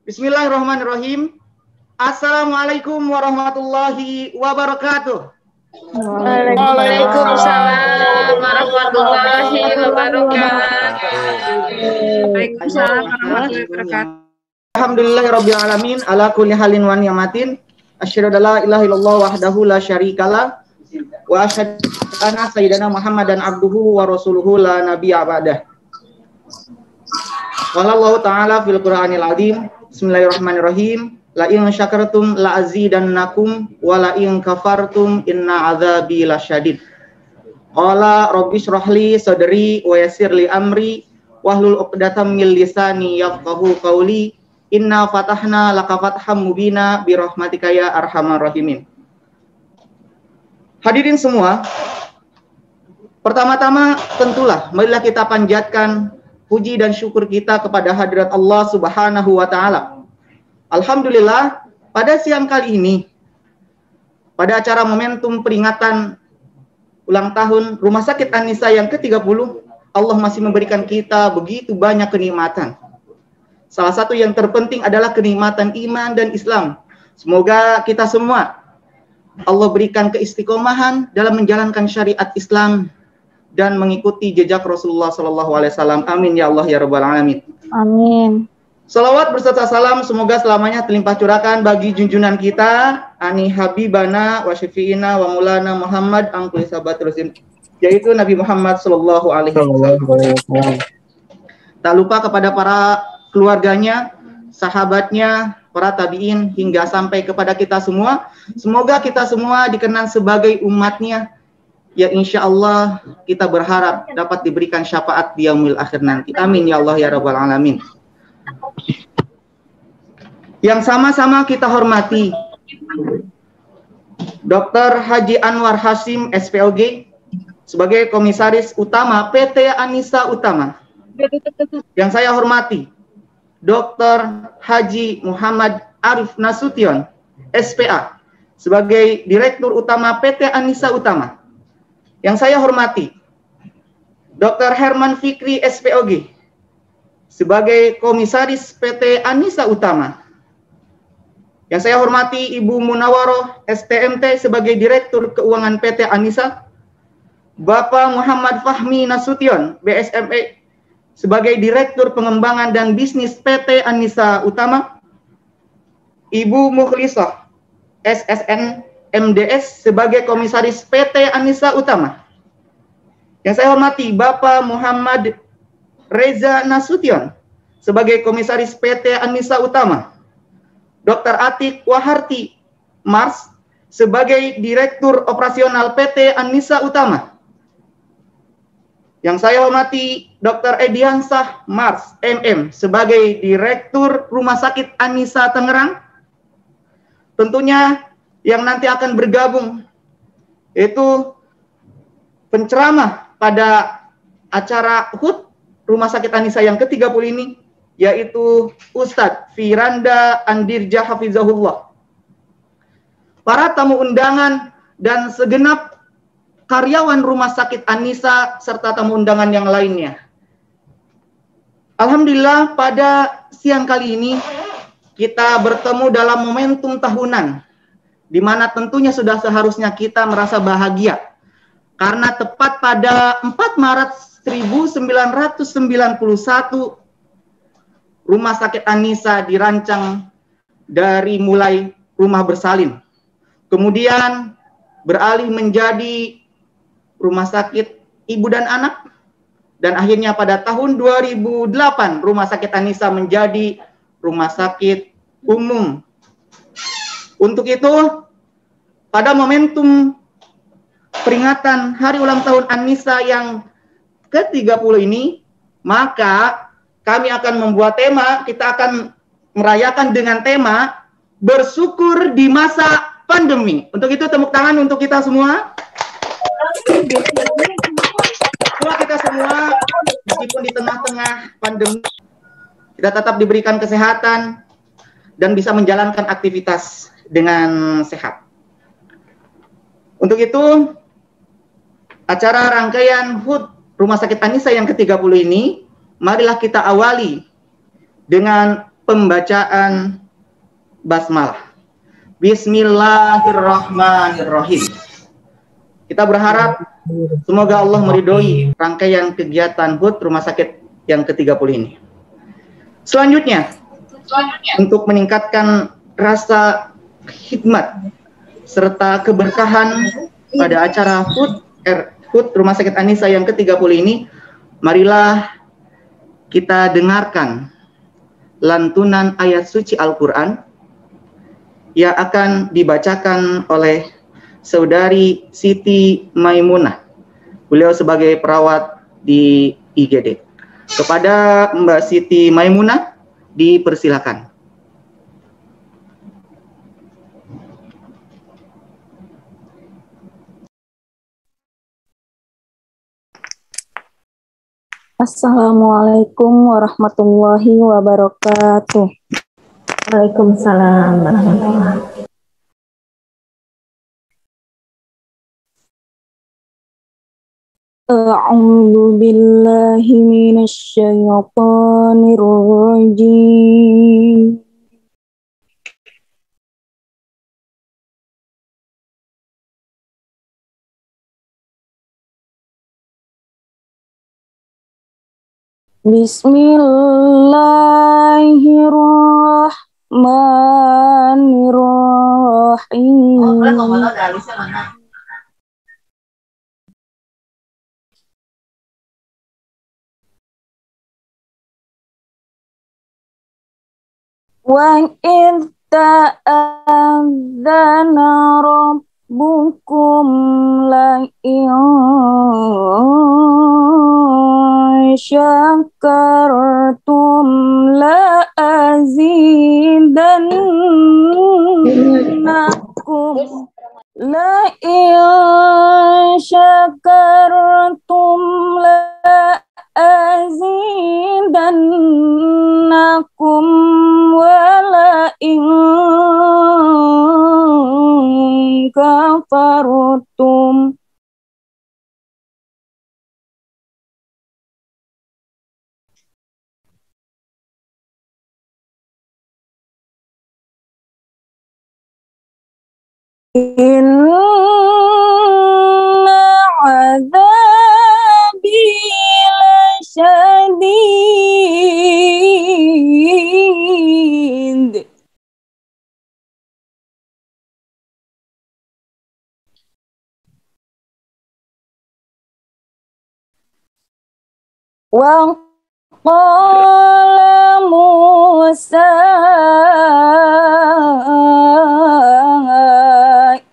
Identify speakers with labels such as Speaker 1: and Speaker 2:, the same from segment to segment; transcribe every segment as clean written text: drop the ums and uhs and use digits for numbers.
Speaker 1: Bismillahirrahmanirrahim. Assalamualaikum warahmatullahi wabarakatuh.
Speaker 2: Waalaikumsalam warahmatullahi wabarakatuh. Waalaikumsalam warahmatullahi wabarakatuh.
Speaker 1: Alhamdulillahirabbil alamin ala kulli halin wa ni'matin. Asyhadu an la ilaha illallah wahdahu la syarikalah wa asyhadu anna sayyidana Muhammadan abduhu wa rasuluhu la nabiyya ba'dah. Qala Allah ta'ala fil Qur'anil azim. Bismillahirrahmanirrahim. La in syakartum la azidannakum wa la in kafartum inna adzabi lasyadid. Qala rabbi shrah li sadri wa yassir li amri wahlul 'uqdatam min lisani yafqahu qawli. Inna fatahna laka fatham mubina bi rahmatika ya arhamar rahimin. Hadirin semua, pertama-tama tentulah marilah kita panjatkan puji dan syukur kita kepada hadirat Allah Subhanahu wa taala. Alhamdulillah, pada siang kali ini, pada acara momentum peringatan ulang tahun Rumah Sakit An-Nisa yang ke-30, Allah masih memberikan kita begitu banyak kenikmatan. Salah satu yang terpenting adalah kenikmatan iman dan Islam. Semoga kita semua, Allah berikan keistiqomahan dalam menjalankan syariat Islam dan mengikuti jejak Rasulullah SAW. Amin ya Allah ya Rabbal Alamin.
Speaker 3: Amin.
Speaker 1: Salawat berserta salam semoga selamanya terlimpah curahkan bagi junjungan kita ani habibana wa syafi'ina wa maulana Muhammad angkul sahabat terusin, yaitu Nabi Muhammad sallallahu alaihi wasallam. Tak lupa kepada para keluarganya, sahabatnya, para tabi'in hingga sampai kepada kita semua. Semoga kita semua dikenal sebagai umatnya. Ya insya Allah kita berharap dapat diberikan syafaat di yaumil akhir nanti. Amin ya Allah ya Rabbal Alamin. Yang sama-sama kita hormati Dr. Haji Anwar Hasyim SPOG sebagai Komisaris Utama PT An-Nisa Utama. Yang saya hormati Dr. Haji Muhammad Arif Nasution SPA sebagai Direktur Utama PT An-Nisa Utama. Yang saya hormati Dr. Herman Fikri SPOG sebagai Komisaris PT An-Nisa Utama. Yang saya hormati Ibu Munawaroh STMT sebagai Direktur Keuangan PT An-Nisa. Bapak Muhammad Fahmi Nasution BSME sebagai Direktur Pengembangan dan Bisnis PT An-Nisa Utama. Ibu Mukhlisah SSN MDS sebagai Komisaris PT An-Nisa Utama. Yang saya hormati Bapak Muhammad Reza Nasution sebagai Komisaris PT An-Nisa Utama. Dr. Atik Waharti Mars sebagai Direktur Operasional PT An-Nisa Utama. Yang saya hormati Dr. Ediansah Mars MM sebagai Direktur Rumah Sakit An-Nisa Tangerang. Tentunya yang nanti akan bergabung yaitu penceramah pada acara HUT Rumah Sakit An-Nisa yang ke-30 ini, yaitu Ustadz Firanda Andirja Hafizahullah. Para tamu undangan dan segenap karyawan Rumah Sakit An-Nisa serta tamu undangan yang lainnya. Alhamdulillah pada siang kali ini kita bertemu dalam momentum tahunan, di mana tentunya sudah seharusnya kita merasa bahagia. Karena tepat pada 4 Maret 1991 Rumah Sakit An-Nisa dirancang dari mulai rumah bersalin, kemudian beralih menjadi Rumah Sakit Ibu dan Anak, dan akhirnya pada tahun 2008 Rumah Sakit An-Nisa menjadi Rumah Sakit Umum. Untuk itu, pada momentum peringatan Hari Ulang Tahun An-Nisa yang ke-30 ini, maka kami akan membuat tema, kita akan merayakan dengan tema bersyukur di masa pandemi. Untuk itu tepuk tangan untuk kita semua. Kita semua, meskipun di tengah-tengah pandemi, kita tetap diberikan kesehatan dan bisa menjalankan aktivitas dengan sehat. Untuk itu, acara rangkaian HUT Rumah Sakit An-Nisa yang ke-30 ini, marilah kita awali dengan pembacaan basmalah. Bismillahirrahmanirrahim. Kita berharap semoga Allah meridhoi rangkaian kegiatan HUT Rumah Sakit yang ke-30 ini. Selanjutnya, untuk meningkatkan rasa khidmat serta keberkahan pada acara HUT Rumah Sakit An-Nisa yang ke-30 ini, marilah kita dengarkan lantunan ayat suci Al-Quran yang akan dibacakan oleh Saudari Siti Maimunah. Beliau sebagai perawat di IGD. Kepada Mbak Siti Maimunah, dipersilakan.
Speaker 3: Assalamualaikum warahmatullahi wabarakatuh. Waalaikumsalam warahmatullahi wabarakatuh. A'udzu billahi minasy syaithanir rajim. Bismillahirrahmanirrahim. Wa in ta'adzana rabbukum la in syakartum la azidannakum la in syakartum la azidannakum wala in kafartum inna adzabi lasyadid. Wa qala Musa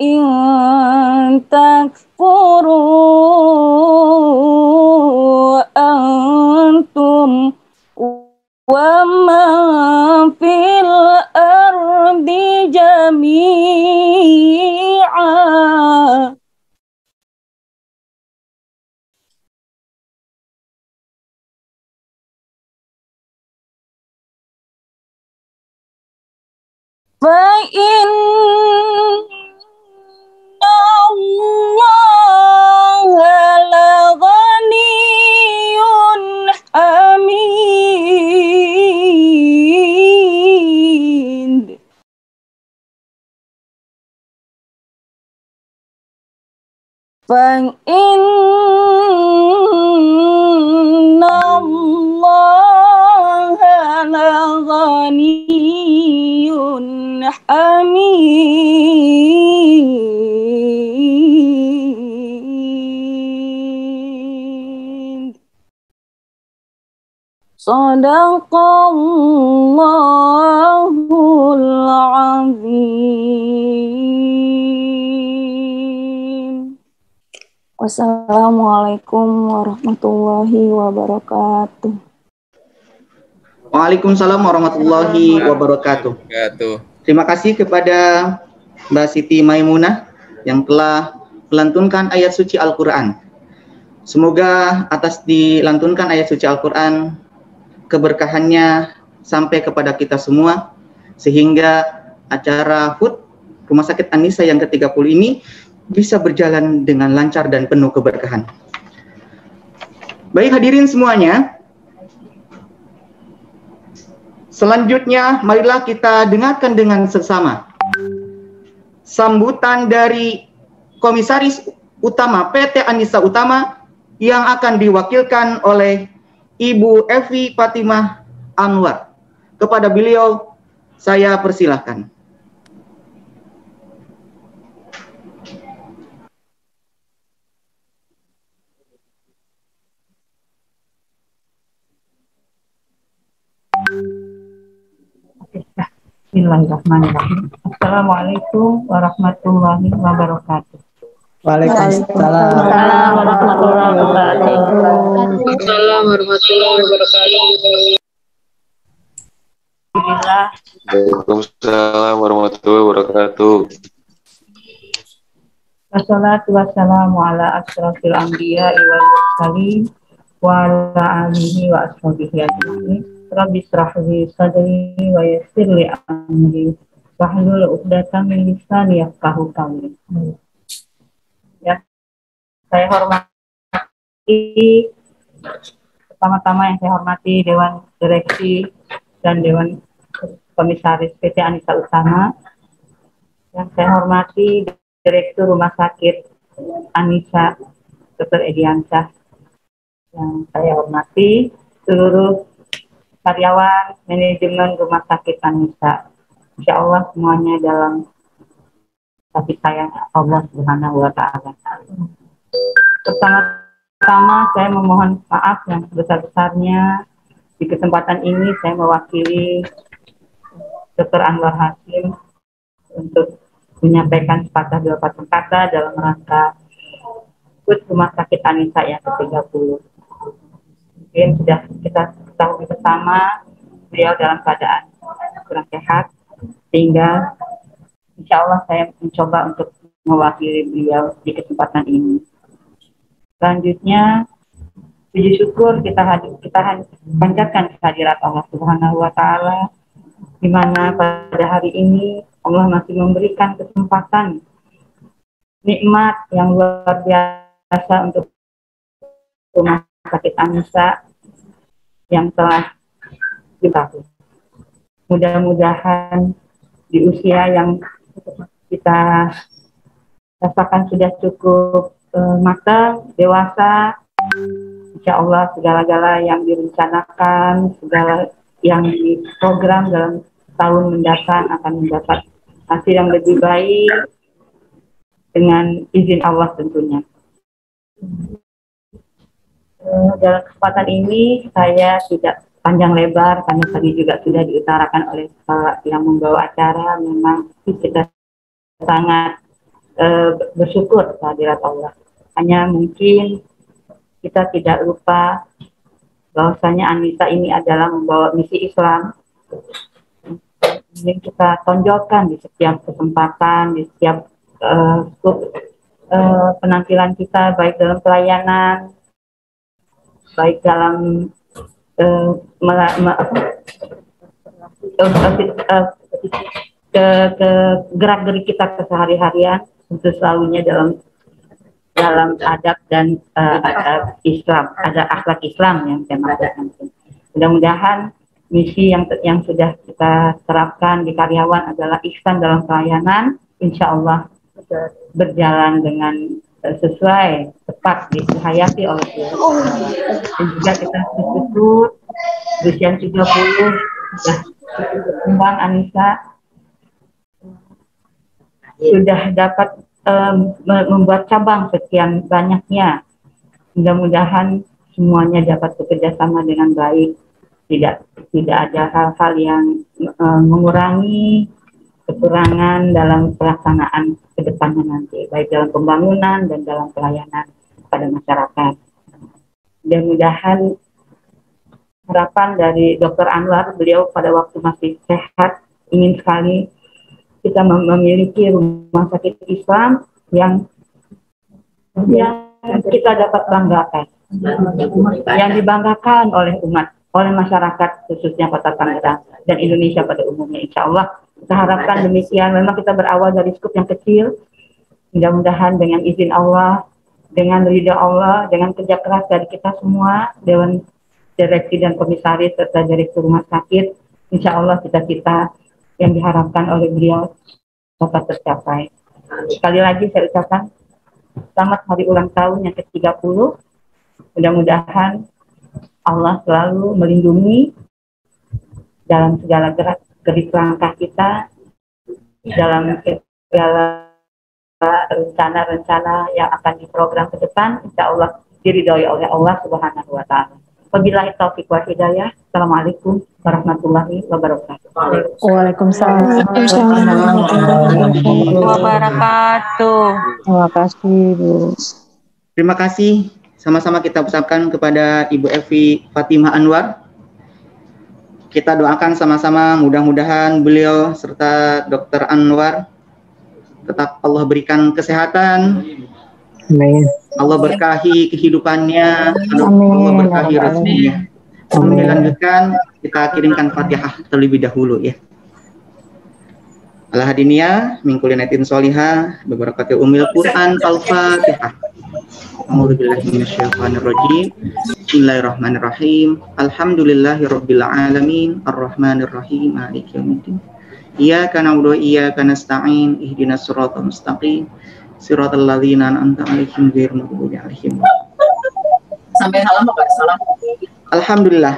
Speaker 3: in takfuru antum wa man fil ardi jami'a fa innallaha laghaniyyun hamid. Fa innallaha laghaniyyun hamid. Shadaqallahul azim. Wassalamualaikum warahmatullahi wabarakatuh.
Speaker 1: Waalaikumsalam warahmatullahi wabarakatuh. Terima kasih kepada Mbak Siti Maimunah yang telah melantunkan ayat suci Al-Quran. Semoga atas dilantunkan ayat suci Al-Quran, keberkahannya sampai kepada kita semua, sehingga acara HUT Rumah Sakit An-Nisa yang ke-30 ini bisa berjalan dengan lancar dan penuh keberkahan. Baik hadirin semuanya, Selanjutnya, marilah kita dengarkan dengan seksama sambutan dari Komisaris Utama PT Anissa Utama yang akan diwakilkan oleh Ibu Evi Fatimah Anwar. Kepada beliau, saya persilahkan.
Speaker 4: Bismillahirrahmanirrahim. Assalamualaikum warahmatullahi wabarakatuh.
Speaker 5: Waalaikumsalam.
Speaker 3: warahmatullahi wabarakatuh.
Speaker 2: Assalamualaikum warahmatullahi wabarakatuh.
Speaker 4: Alhamdulillah.
Speaker 6: Waalaikumsalam warahmatullahi wabarakatuh.
Speaker 4: Wassalatu wassalamu ala asyrafil anbiya'i wal mursalin wa ala alihi wa ashabihi ajma'in. Rabbi shrah li sadri wa yassir li amri wahlul 'uqdatam min lisani yafqahu qawli. Ya, saya hormati pertama-tama yang saya hormati Dewan Direksi dan Dewan Komisaris PT Anissa Utama. Yang saya hormati Direktur Rumah Sakit Anissa Dr. Ediansyah. Yang saya hormati seluruh karyawan manajemen Rumah Sakit Anissa. Insya Allah semuanya dalam kasih sayang Allah Subhanahu wa Ta'ala. Pertama-tama saya memohon maaf yang sebesar-besarnya. Di kesempatan ini saya mewakili Dr. Anwar Hasim untuk menyampaikan sepatah dua patah kata dalam rangka HUT Rumah Sakit Anissa yang ke-30. Mungkin sudah kita ketahui bersama beliau dalam keadaan kurang sehat, sehingga insya Allah saya mencoba untuk mewakili beliau di kesempatan ini. Selanjutnya, puji syukur kita panjatkan kehadirat Allah Subhanahu wa Ta'ala, di mana pada hari ini Allah masih memberikan kesempatan nikmat yang luar biasa untuk Rumah Sakit Anissa yang telah dibangun. Mudah-mudahan di usia yang kita rasakan sudah cukup matang, dewasa, insya Allah segala-gala yang direncanakan, segala yang diprogram dalam tahun mendatang akan mendapat hasil yang lebih baik dengan izin Allah tentunya. Dalam kesempatan ini saya tidak panjang lebar karena tadi juga sudah diutarakan oleh yang membawa acara. Memang kita sangat bersyukur kehadirat Allah. Hanya mungkin kita tidak lupa bahwasanya Anissa ini adalah membawa misi Islam. Yang kita tonjolkan di setiap kesempatan, di setiap penampilan kita, baik dalam pelayanan, baik dalam gerak-gerik kita kesehari-harian, tentu selalunya dalam adab dan Islam, ada akhlak Islam yang saya maksudkan. Mudah-mudahan misi yang sudah kita terapkan di karyawan adalah ihsan dalam pelayanan, insya Allah berjalan dengan sesuai, tepat dihayati oleh Tuhan. Dan juga kita bersyukur berusia 30 sudah berkembang Anissa, sudah dapat membuat cabang sekian banyaknya. Mudah-mudahan semuanya dapat bekerja sama dengan baik, tidak ada hal-hal yang mengurangi kekurangan dalam pelaksanaan ke depannya nanti, baik dalam pembangunan dan dalam pelayanan pada masyarakat. Mudah-mudahan harapan dari Dr. Anwar, beliau pada waktu masih sehat ingin sekali kita memiliki rumah sakit Islam yang kita dapat banggakan, yang dibanggakan oleh umat, oleh masyarakat khususnya Kota Tangerang dan Indonesia pada umumnya. Insya Allah kita harapkan demikian. Memang kita berawal dari skup yang kecil. Mudah-mudahan dengan izin Allah, dengan ridha Allah, dengan kerja keras dari kita semua, Dewan Direksi dan Komisaris serta Direktur Rumah Sakit, insya Allah cita-cita yang diharapkan oleh beliau dapat tercapai. Sekali lagi saya ucapkan selamat hari ulang tahun yang ke-30. Mudah-mudahan Allah selalu melindungi dalam segala gerak langkah kita, dalam segala rencana-rencana yang akan diprogram ke depan, insya Allah diridhoi oleh Allah Subhanahu wa Ta'ala. Wabillahi taufiq wal hidayah. Assalamualaikum warahmatullahi wabarakatuh.
Speaker 3: Waalaikumsalam warahmatullahi wabarakatuh. Terima kasih, Bu.
Speaker 1: Terima kasih. Sama-sama kita ucapkan kepada Ibu Evi Fatimah Anwar. Kita doakan sama-sama mudah-mudahan beliau serta Dr. Anwar tetap Allah berikan kesehatan.
Speaker 3: Amin.
Speaker 1: Allah berkahi kehidupannya. Allah berkahi rezekinya. Sebelum dilanjutkan, kita kirimkan Fatihah terlebih dahulu ya. Al-Hadiniyah min kulli niyatin sholihah bi barakati umil Quran Al-Fatihah. A'udzubillahi minasyaitonir rajim. Bismillahirrahmanirrahim. Alhamdulillahirabbil alamin, arrahmanir rahim, maliki yaumiddin. Iyyaka na'budu wa iyyaka nasta'in. Ihdinas siratal mustaqim. Siratal ladzina an'amta 'alaihim ghairil maghdubi 'alaihim.
Speaker 2: Sampai salam Pak, salam.
Speaker 1: Alhamdulillah.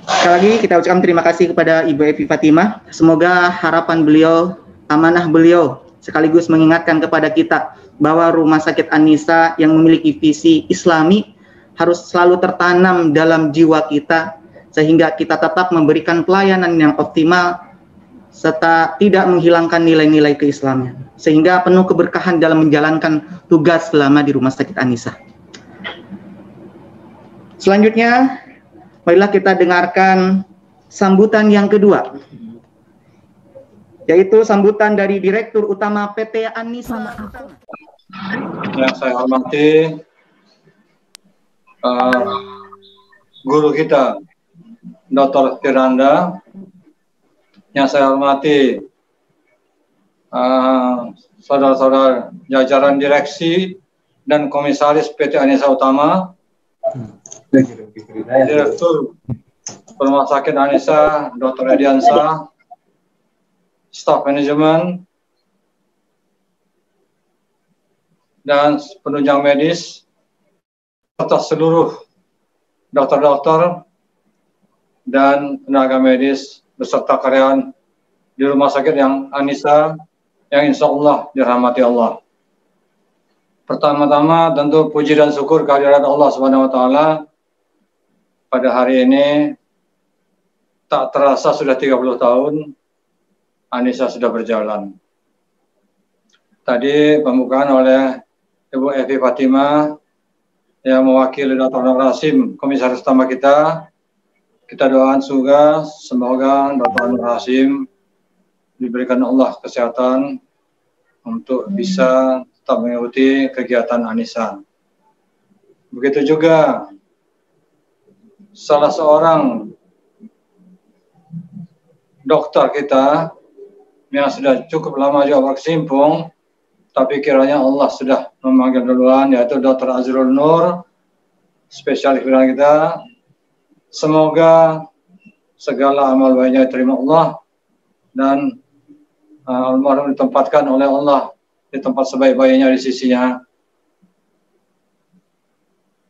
Speaker 1: Sekali lagi kita ucapkan terima kasih kepada Ibu Evi Fatimah. Semoga harapan beliau, amanah beliau sekaligus mengingatkan kepada kita bahwa Rumah Sakit An-Nisa yang memiliki visi Islami harus selalu tertanam dalam jiwa kita sehingga kita tetap memberikan pelayanan yang optimal serta tidak menghilangkan nilai-nilai keislaman sehingga penuh keberkahan dalam menjalankan tugas selama di Rumah Sakit An-Nisa. Selanjutnya, marilah kita dengarkan sambutan yang kedua, yaitu sambutan dari Direktur Utama PT An-Nisa.
Speaker 7: Yang saya hormati guru kita Dr. Firanda, yang saya hormati saudara-saudara jajaran direksi dan komisaris PT An-Nisa Utama, Direktur Rumah Sakit An-Nisa Dr. Ediansa, staf manajemen, dan penunjang medis, serta seluruh dokter-dokter dan tenaga medis beserta karyawan di Rumah Sakit yang An-Nisa yang insya Allah dirahmati Allah. Pertama-tama tentu puji dan syukur kehadirat Allah Subhanahu wa Ta'ala. Pada hari ini tak terasa sudah 30 tahun An-Nisa sudah berjalan. Tadi pembukaan oleh Ibu Evi Fatimah yang mewakili Dr. Anwar Hasim, komisaris utama kita. Kita doakan semoga Dr. Anwar Hasim diberikan Allah kesehatan untuk bisa tetap mengikuti kegiatan An-Nisa. Begitu juga salah seorang dokter kita yang sudah cukup lama juga berkecimpung, tapi kiranya Allah sudah memanggil duluan, yaitu Dr. Azrul Nur, spesialis bidang kita. Semoga segala amal baiknya diterima Allah dan almarhum ditempatkan oleh Allah di tempat sebaik-baiknya di sisinya,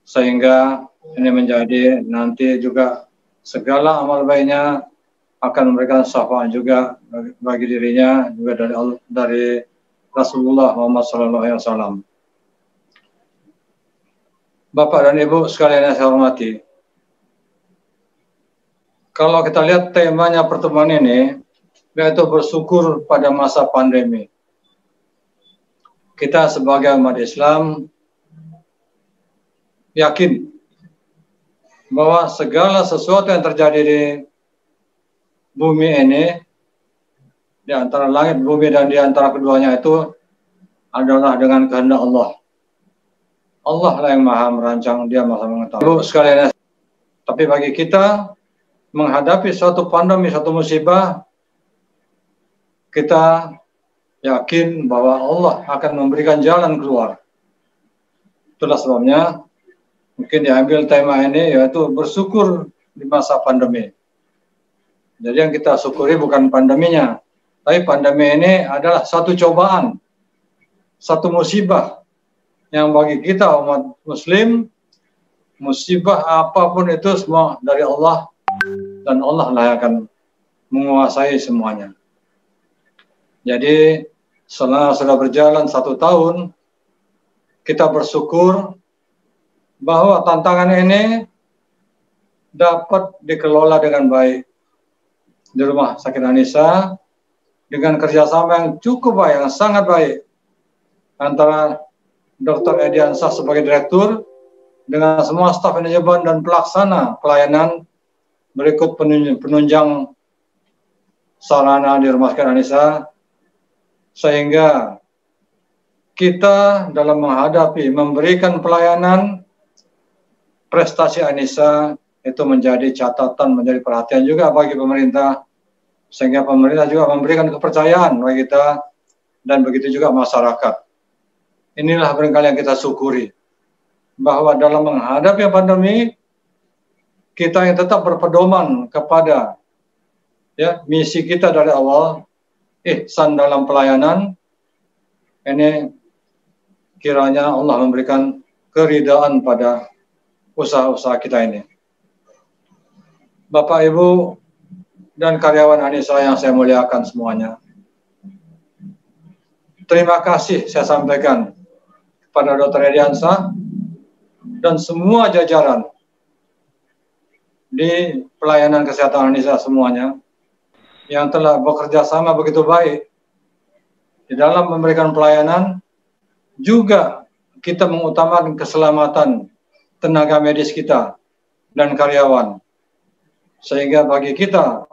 Speaker 7: sehingga ini menjadi nanti juga segala amal baiknya akan memberikan syafaat juga bagi dirinya juga dari Rasulullah Muhammad SAW. Bapak dan Ibu sekalian yang saya hormati, kalau kita lihat temanya pertemuan ini, yaitu bersyukur pada masa pandemi. Kita sebagai umat Islam yakin bahwa segala sesuatu yang terjadi di bumi ini, di antara langit, bumi, dan di antara keduanya itu adalah dengan kehendak Allah. Allah lah yang maha merancang, dia maha mengetahui. Sekalian, tapi bagi kita menghadapi suatu pandemi, suatu musibah, kita yakin bahwa Allah akan memberikan jalan keluar. Itulah sebabnya mungkin diambil tema ini, yaitu bersyukur di masa pandemi. Jadi yang kita syukuri bukan pandeminya, tapi pandemi ini adalah satu cobaan, satu musibah yang bagi kita umat muslim, musibah apapun itu semua dari Allah, dan Allah lah yang akan menguasai semuanya. Jadi setelah sudah berjalan 1 tahun, kita bersyukur bahwa tantangan ini dapat dikelola dengan baik di Rumah Sakit An-Nisa dengan kerjasama yang cukup baik, yang sangat baik antara Dr. Ediansah sebagai direktur dengan semua staf manajemen dan pelaksana pelayanan berikut penunjang sarana di Rumah Sakit An-Nisa, sehingga kita dalam menghadapi memberikan pelayanan prestasi An-Nisa itu menjadi catatan, menjadi perhatian juga bagi pemerintah, sehingga pemerintah juga memberikan kepercayaan bagi kita, dan begitu juga masyarakat. Inilah barangkali yang kita syukuri, bahwa dalam menghadapi pandemi, kita yang tetap berpedoman kepada misi kita dari awal, ihsan dalam pelayanan, ini kiranya Allah memberikan keridaan pada usaha-usaha kita ini. Bapak, Ibu, dan karyawan An-Nisa yang saya muliakan semuanya, terima kasih saya sampaikan kepada Dr. Ediansah dan semua jajaran di pelayanan kesehatan An-Nisa semuanya yang telah bekerja sama begitu baik di dalam memberikan pelayanan. Juga kita mengutamakan keselamatan tenaga medis kita dan karyawan, sehingga bagi kita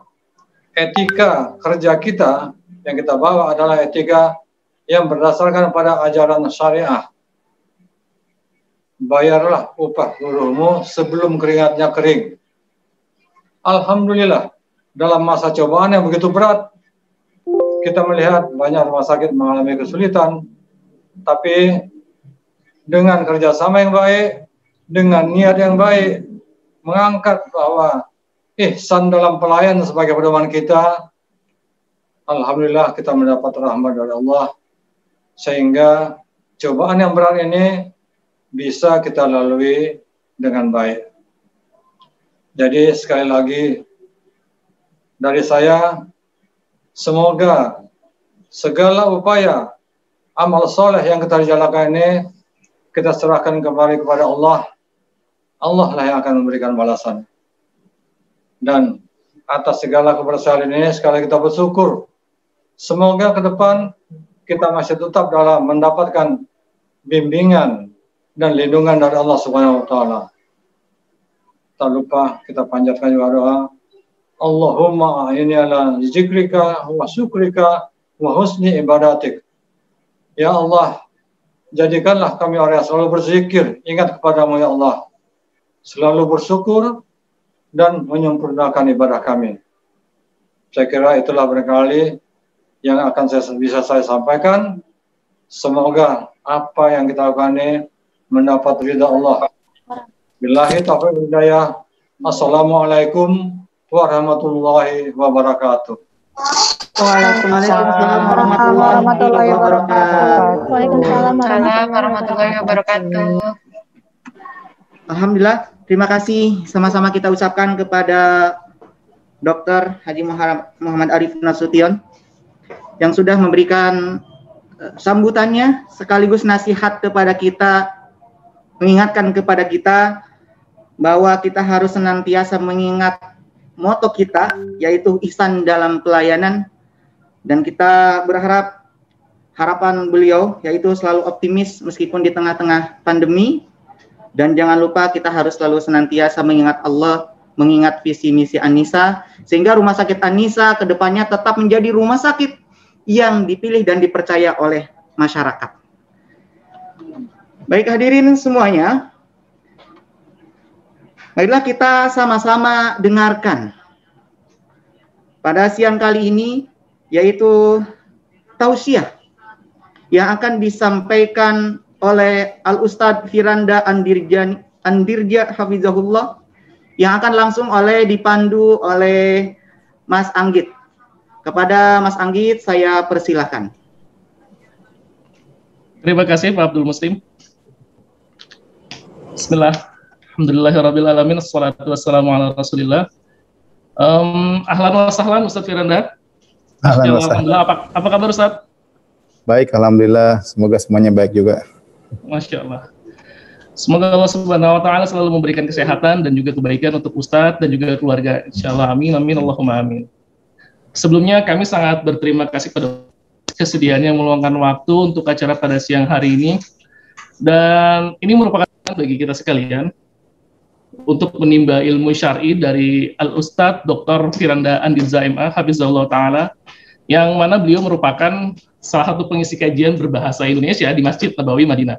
Speaker 7: etika kerja kita yang kita bawa adalah etika yang berdasarkan pada ajaran syariah. Bayarlah upah buruhmu sebelum keringatnya kering. Alhamdulillah, dalam masa cobaan yang begitu berat, kita melihat banyak rumah sakit mengalami kesulitan, tapi dengan kerjasama yang baik, dengan niat yang baik, mengangkat bahwa ihsan dalam pelayanan sebagai pedoman kita, alhamdulillah kita mendapat rahmat dari Allah, sehingga cobaan yang berat ini bisa kita lalui dengan baik. Jadi sekali lagi dari saya, semoga segala upaya amal soleh yang kita jalankan ini kita serahkan kembali kepada Allah. Allah lah yang akan memberikan balasan. Dan atas segala kebersihan ini sekali kita bersyukur. Semoga ke depan kita masih tetap dalam mendapatkan bimbingan dan lindungan dari Allah Subhanahu wa taala. Tak lupa kita panjatkan juga doa. Allahumma a'inni ala zikrika wa syukrika wa husni ibadatik. Ya Allah, jadikanlah kami orang yang selalu berzikir, ingat kepadamu ya Allah, selalu bersyukur dan menyempurnakan ibadah kami. Saya kira itulah barangkali yang akan bisa saya sampaikan. Semoga apa yang kita lakukan ini mendapat ridha Allah. Billahi taufiq wal hidayah. Assalamualaikum warahmatullahi wabarakatuh.
Speaker 3: Waalaikumsalam warahmatullahi wabarakatuh.
Speaker 2: Waalaikumsalam warahmatullahi wabarakatuh.
Speaker 1: Alhamdulillah, terima kasih sama-sama kita ucapkan kepada Dr. Haji Muhammad Arif Nasution yang sudah memberikan sambutannya sekaligus nasihat kepada kita, mengingatkan kepada kita bahwa kita harus senantiasa mengingat moto kita, yaitu ihsan dalam pelayanan, dan kita berharap harapan beliau yaitu selalu optimis meskipun di tengah-tengah pandemi, dan jangan lupa kita harus selalu senantiasa mengingat Allah, mengingat visi misi An-Nisa, sehingga Rumah Sakit An-Nisa kedepannya tetap menjadi rumah sakit yang dipilih dan dipercaya oleh masyarakat. Baik hadirin semuanya, marilah kita sama-sama dengarkan pada siang kali ini, yaitu tausiah yang akan disampaikan oleh Al-Ustadz Firanda Andirja Hafizahullah, yang akan langsung dipandu oleh Mas Anggit. Kepada Mas Anggit saya persilahkan.
Speaker 8: Terima kasih Pak Abdul Muslim. Bismillah. Alhamdulillahirrabbilalamin. Assalatu wassalamu ala rasulillah. Ahlan wa sahlan Ustaz Firanda. Alhamdulillah. Apa kabar Ustaz?
Speaker 9: Baik, alhamdulillah. Semoga semuanya baik juga.
Speaker 8: Masya Allah. Semoga Allah Subhanahu wa Ta'ala selalu memberikan kesehatan dan juga kebaikan untuk Ustadz dan juga keluarga. Insyaallah, amin, amin, Allahumma amin. Sebelumnya kami sangat berterima kasih pada kesediaannya meluangkan waktu untuk acara pada siang hari ini. Dan ini merupakan bagi kita sekalian untuk menimba ilmu syar'i dari Al-Ustadz Dr. Firanda Andirza MA, Hafizahullah Ta'ala, yang mana beliau merupakan salah satu pengisi kajian berbahasa Indonesia di Masjid Nabawi Madinah.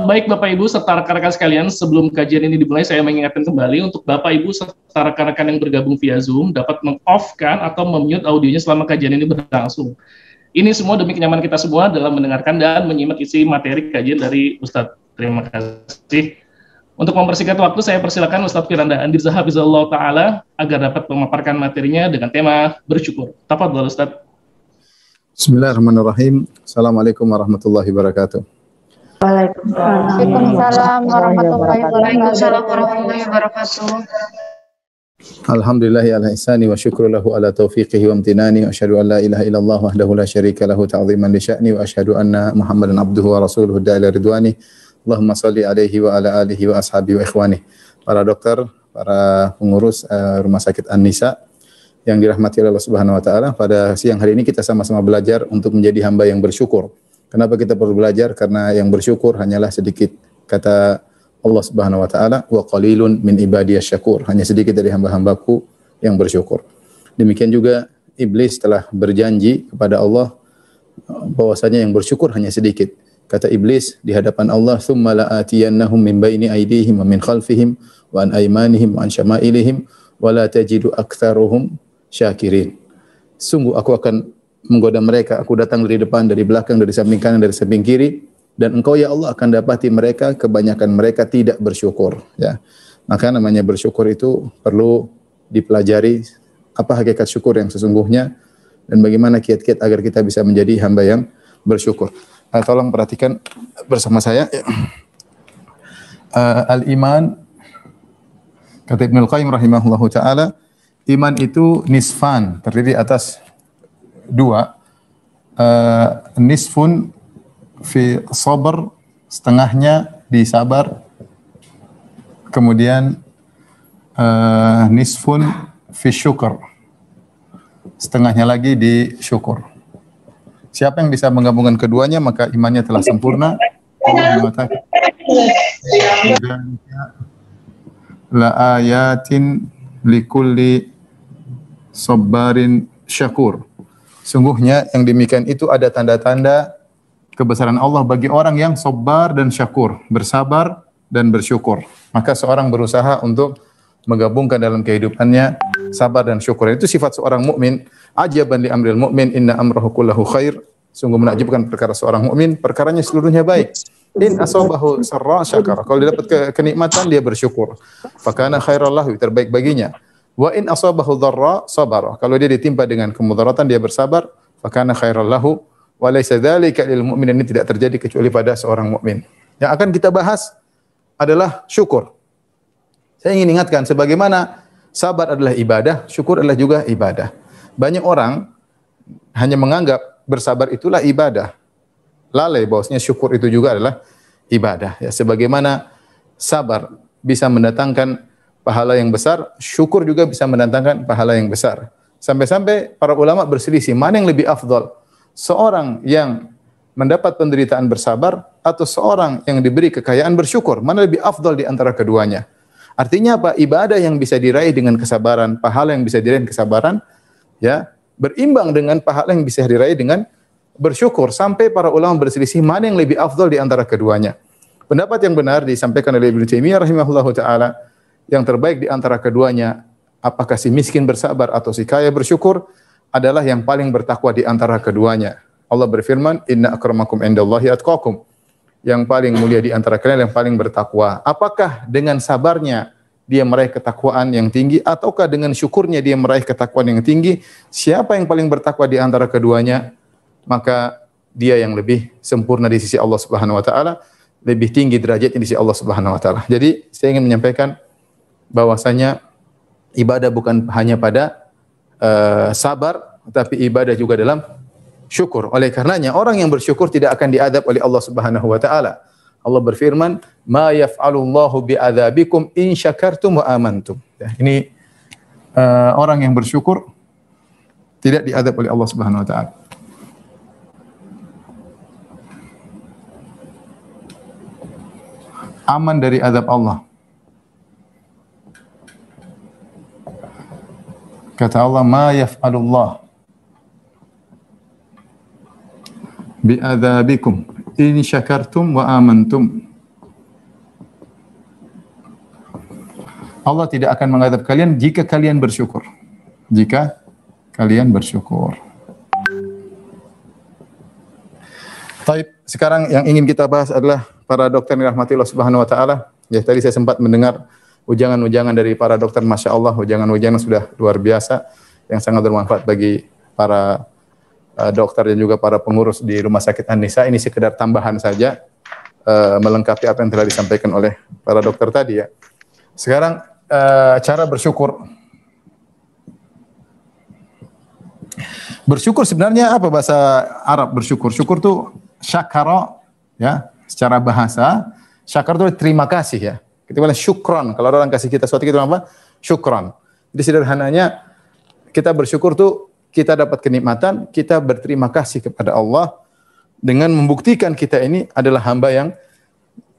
Speaker 8: Baik Bapak Ibu serta rekan-rekan sekalian, sebelum kajian ini dimulai saya mengingatkan kembali untuk Bapak Ibu serta rekan-rekan yang bergabung via Zoom dapat meng-off-kan atau mem-mute audionya selama kajian ini berlangsung. Ini semua demi kenyamanan kita semua dalam mendengarkan dan menyimak isi materi kajian dari Ustadz. Terima kasih. Untuk mempersingkat waktu, saya persilakan Ustadz Firanda Andirza Hafizahullah Ta'ala agar dapat memaparkan materinya dengan tema bersyukur. Tafadhol Ustadz.
Speaker 9: Bismillahirrahmanirrahim. Assalamualaikum warahmatullahi wabarakatuh.
Speaker 2: Waalaikumsalam warahmatullahi wabarakatuh.
Speaker 9: Alhamdulillahi ala ihsani wa syukru lahu ala taufiqihi wa amtinani wa asyhadu an la ilaha illallah wahdahu la syarika lahu ta'ziman li sya'ni wa asyhadu anna Muhammadan abduhu wa rasuluhu da'ila ridwani. Allahumma salli alaihi wa ala alihi wa ashabihi wa ikhwani. Para dokter, para pengurus Rumah Sakit An-Nisa yang dirahmati oleh Allah Subhanahu wa Ta'ala, pada siang hari ini kita sama-sama belajar untuk menjadi hamba yang bersyukur. Kenapa kita perlu belajar? Karena yang bersyukur hanyalah sedikit. Kata Allah Subhanahu wa Ta'ala, wa qalilun min ibadiyasy syakur. Hanya sedikit dari hamba-hambaku yang bersyukur. Demikian juga iblis telah berjanji kepada Allah bahwasanya yang bersyukur hanya sedikit. Kata iblis di hadapan Allah, "Tsumma la'atiyannahum min baini aydihim wa min khalfihim wa an aymanihim wa an syama'ilihim wa la tajidu aktsaruhum syakirin." Sungguh aku akan menggoda mereka, aku datang dari depan, dari belakang, dari samping kanan, dari samping kiri, dan engkau ya Allah akan dapati mereka, kebanyakan mereka tidak bersyukur. Ya, maka namanya bersyukur itu perlu dipelajari apa hakikat syukur yang sesungguhnya dan bagaimana kiat-kiat agar kita bisa menjadi hamba yang bersyukur. Tolong perhatikan bersama saya. Al-iman, kata Ibnul Qayyim rahimahullahu ta'ala, iman itu nisfan, terdiri atas dua. Nisfun fi sabr, setengahnya di sabar. Kemudian nisfun fi syukur, setengahnya lagi di syukur. Siapa yang bisa menggabungkan keduanya maka imannya telah sempurna. Allah mengatakan la ayatin likulli sabarin syakur. Sungguhnya yang demikian itu ada tanda-tanda kebesaran Allah bagi orang yang sabar dan syakur, bersabar dan bersyukur. Maka seorang berusaha untuk menggabungkan dalam kehidupannya sabar dan syukur. Itu sifat seorang mukmin. Ajaban li amril mu'min, inna amrahu kullahu khair. Sungguh menakjubkan perkara seorang mukmin, perkaranya seluruhnya baik. In asabahu sarra syakara. Kalau dia dapat kenikmatan dia bersyukur. Fakana khairal lahu, terbaik baginya. Wa in asabahu dharra sabara. Kalau dia ditimpa dengan kemudaratan dia bersabar, fakana khairal lahu. Wa laysa dzalika lil mu'min, ini tidak terjadi kecuali pada seorang mukmin. Yang akan kita bahas adalah syukur. Saya ingin ingatkan sebagaimana sabar adalah ibadah, syukur adalah juga ibadah. Banyak orang hanya menganggap bersabar itulah ibadah. Lalai bahwasanya syukur itu juga adalah ibadah. Ya, sebagaimana sabar bisa mendatangkan pahala yang besar, syukur juga bisa mendatangkan pahala yang besar. Sampai-sampai para ulama berselisih mana yang lebih afdal? Seorang yang mendapat penderitaan bersabar atau seorang yang diberi kekayaan bersyukur? Mana lebih afdal di antara keduanya? Artinya apa? Ibadah yang bisa diraih dengan kesabaran, pahala yang bisa diraih dengan kesabaran, ya, berimbang dengan pahala yang bisa diraih dengan bersyukur. Sampai para ulama berselisih mana yang lebih afdal di antara keduanya. Pendapat yang benar disampaikan oleh Ibnu Taimiyah rahimahullahu taala, yang terbaik di antara keduanya, apakah si miskin bersabar atau si kaya bersyukur, adalah yang paling bertakwa di antara keduanya. Allah berfirman, "Inna akramakum indallahi atqakum." Yang paling mulia di antara kalian yang paling bertakwa. Apakah dengan sabarnya dia meraih ketakwaan yang tinggi, ataukah dengan syukurnya dia meraih ketakwaan yang tinggi? Siapa yang paling bertakwa di antara keduanya? Maka dia yang lebih sempurna di sisi Allah Subhanahu wa taala, lebih tinggi derajatnya di sisi Allah Subhanahu wa taala. Jadi saya ingin menyampaikan bahwasanya ibadah bukan hanya pada sabar, tapi ibadah juga dalam syukur. Oleh karenanya orang yang bersyukur tidak akan diadab oleh Allah Subhanahu wa taala. Allah berfirman, "Ma yaf'alullahu bi'adzabikum in syakartum wa amantum." Ya, ini orang yang bersyukur tidak diadab oleh Allah Subhanahu wa taala. Aman dari azab Allah. Kata Allah, "Ma yaf'alullah bi'adzabikum in syakartum wa amantum." Allah tidak akan mengadab kalian jika kalian bersyukur. Jika kalian bersyukur. Baik, sekarang yang ingin kita bahas adalah para dokter yang dirahmati Allah Subhanahu wa taala. Ya, tadi saya sempat mendengar ujangan-ujangan dari para dokter, Masya Allah, ujangan-ujangan sudah luar biasa yang sangat bermanfaat bagi para dokter dan juga para pengurus di Rumah Sakit An-Nisa. Ini sekedar tambahan saja melengkapi apa yang telah disampaikan oleh para dokter tadi ya. Sekarang cara bersyukur. Bersyukur sebenarnya apa bahasa Arab bersyukur? Syukur itu syakara ya, secara bahasa syakar itu terima kasih ya. Kita bilang syukran. Kalau orang kasih kita sesuatu kita bilang apa? Syukran. Jadi sederhananya kita bersyukur tuh kita dapat kenikmatan, kita berterima kasih kepada Allah dengan membuktikan kita ini adalah hamba yang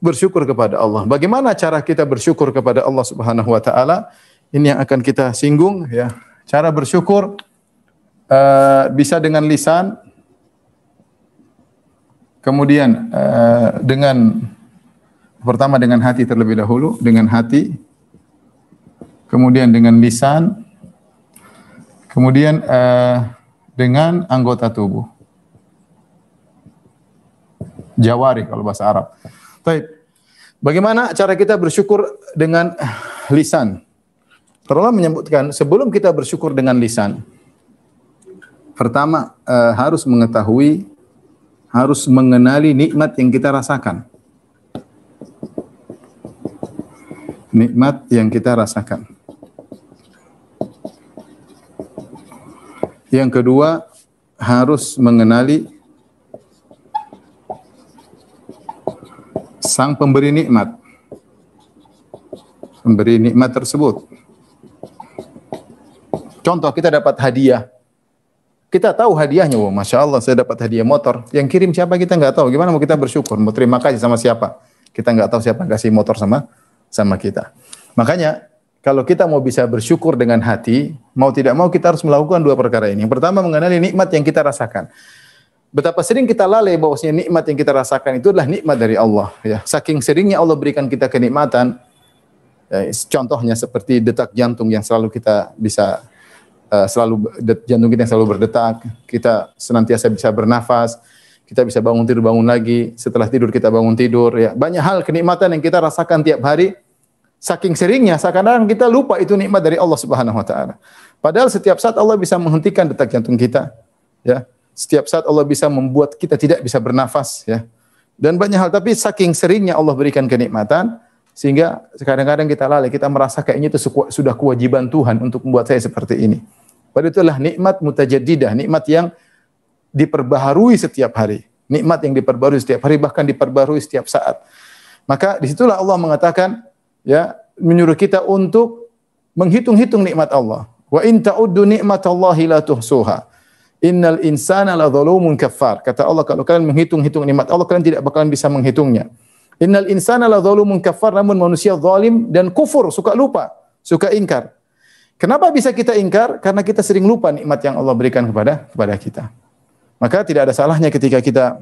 Speaker 9: bersyukur kepada Allah. Bagaimana cara kita bersyukur kepada Allah Subhanahu wa taala? Ini yang akan kita singgung ya. Cara bersyukur bisa dengan lisan, kemudian pertama dengan hati terlebih dahulu, dengan hati, kemudian dengan lisan, kemudian dengan anggota tubuh. Jawari kalau bahasa Arab. Baik. Bagaimana cara kita bersyukur dengan lisan? Para ulama menyebutkan sebelum kita bersyukur dengan lisan, pertama harus mengetahui, harus mengenali nikmat yang kita rasakan. Nikmat yang kita rasakan. Yang kedua, harus mengenali sang pemberi nikmat. Pemberi nikmat tersebut. Contoh, kita dapat hadiah. Kita tahu hadiahnya, oh, Masya Allah saya dapat hadiah motor. Yang kirim siapa kita nggak tahu. Gimana mau kita bersyukur? Mau terima kasih sama siapa? Kita nggak tahu siapa kasih motor sama kita. Makanya kalau kita mau bisa bersyukur dengan hati, mau tidak mau kita harus melakukan dua perkara ini. Yang pertama mengenali nikmat yang kita rasakan. Betapa sering kita lalai bahwasanya nikmat yang kita rasakan itu adalah nikmat dari Allah. Ya, saking seringnya Allah berikan kita kenikmatan. Ya, contohnya seperti detak jantung yang selalu kita bisa jantung kita yang selalu berdetak, kita senantiasa bisa bernafas, kita bisa bangun tidur bangun lagi, setelah tidur kita bangun tidur. Ya, banyak hal kenikmatan yang kita rasakan tiap hari. Saking seringnya, seakan-akan kita lupa itu nikmat dari Allah Subhanahu wa taala. Padahal setiap saat Allah bisa menghentikan detak jantung kita, ya. Setiap saat Allah bisa membuat kita tidak bisa bernafas, ya. Dan banyak hal, tapi saking seringnya Allah berikan kenikmatan sehingga kadang-kadang kita lalai, kita merasa kayaknya itu sudah kewajiban Tuhan untuk membuat saya seperti ini. Padahal itulah nikmat mutajaddidah, nikmat yang diperbaharui setiap hari. Nikmat yang diperbarui setiap hari, bahkan diperbarui setiap saat. Maka disitulah Allah mengatakan, ya, menyuruh kita untuk menghitung-hitung nikmat Allah. Wa in ta'uddu nikmatallahi la tuhsuha. Innal insana la zalumun kafar. Kata Allah, kalau kalian menghitung-hitung nikmat Allah, kalian tidak bakalan bisa menghitungnya. Innal insana la zalumun kafar, namun manusia zalim dan kufur, suka lupa, suka ingkar. Kenapa bisa kita ingkar? Karena kita sering lupa nikmat yang Allah berikan kepada kita. Maka tidak ada salahnya ketika kita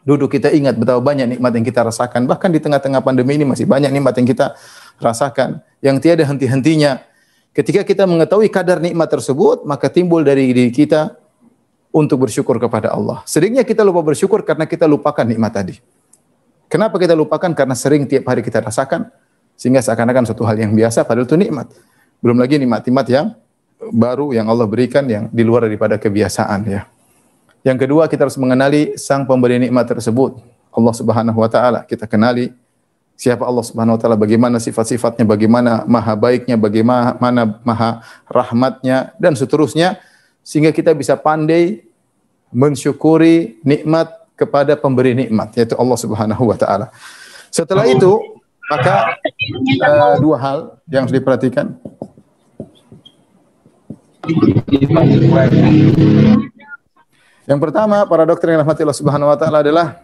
Speaker 9: duduk, kita ingat betapa banyak nikmat yang kita rasakan. Bahkan di tengah-tengah pandemi ini masih banyak nikmat yang kita rasakan, yang tiada henti-hentinya. Ketika kita mengetahui kadar nikmat tersebut, maka timbul dari diri kita untuk bersyukur kepada Allah. Seringnya kita lupa bersyukur karena kita lupakan nikmat tadi. Kenapa kita lupakan? Karena sering tiap hari kita rasakan. sehingga seakan-akan suatu hal yang biasa padahal itu nikmat. Belum lagi nikmat-nikmat yang baru yang Allah berikan yang di luar daripada kebiasaan ya. Yang kedua, kita harus mengenali sang pemberi nikmat tersebut, Allah Subhanahu wa taala. Kita kenali siapa Allah Subhanahu wa taala, bagaimana sifat-sifatnya, bagaimana maha baiknya, bagaimana maha rahmatnya dan seterusnya, sehingga kita bisa pandai mensyukuri nikmat kepada pemberi nikmat, yaitu Allah Subhanahu wa taala. Setelah itu, maka dua hal yang harus diperhatikan. Yang pertama, para dokter yang rahmati Allah Subhanahu wa taala adalah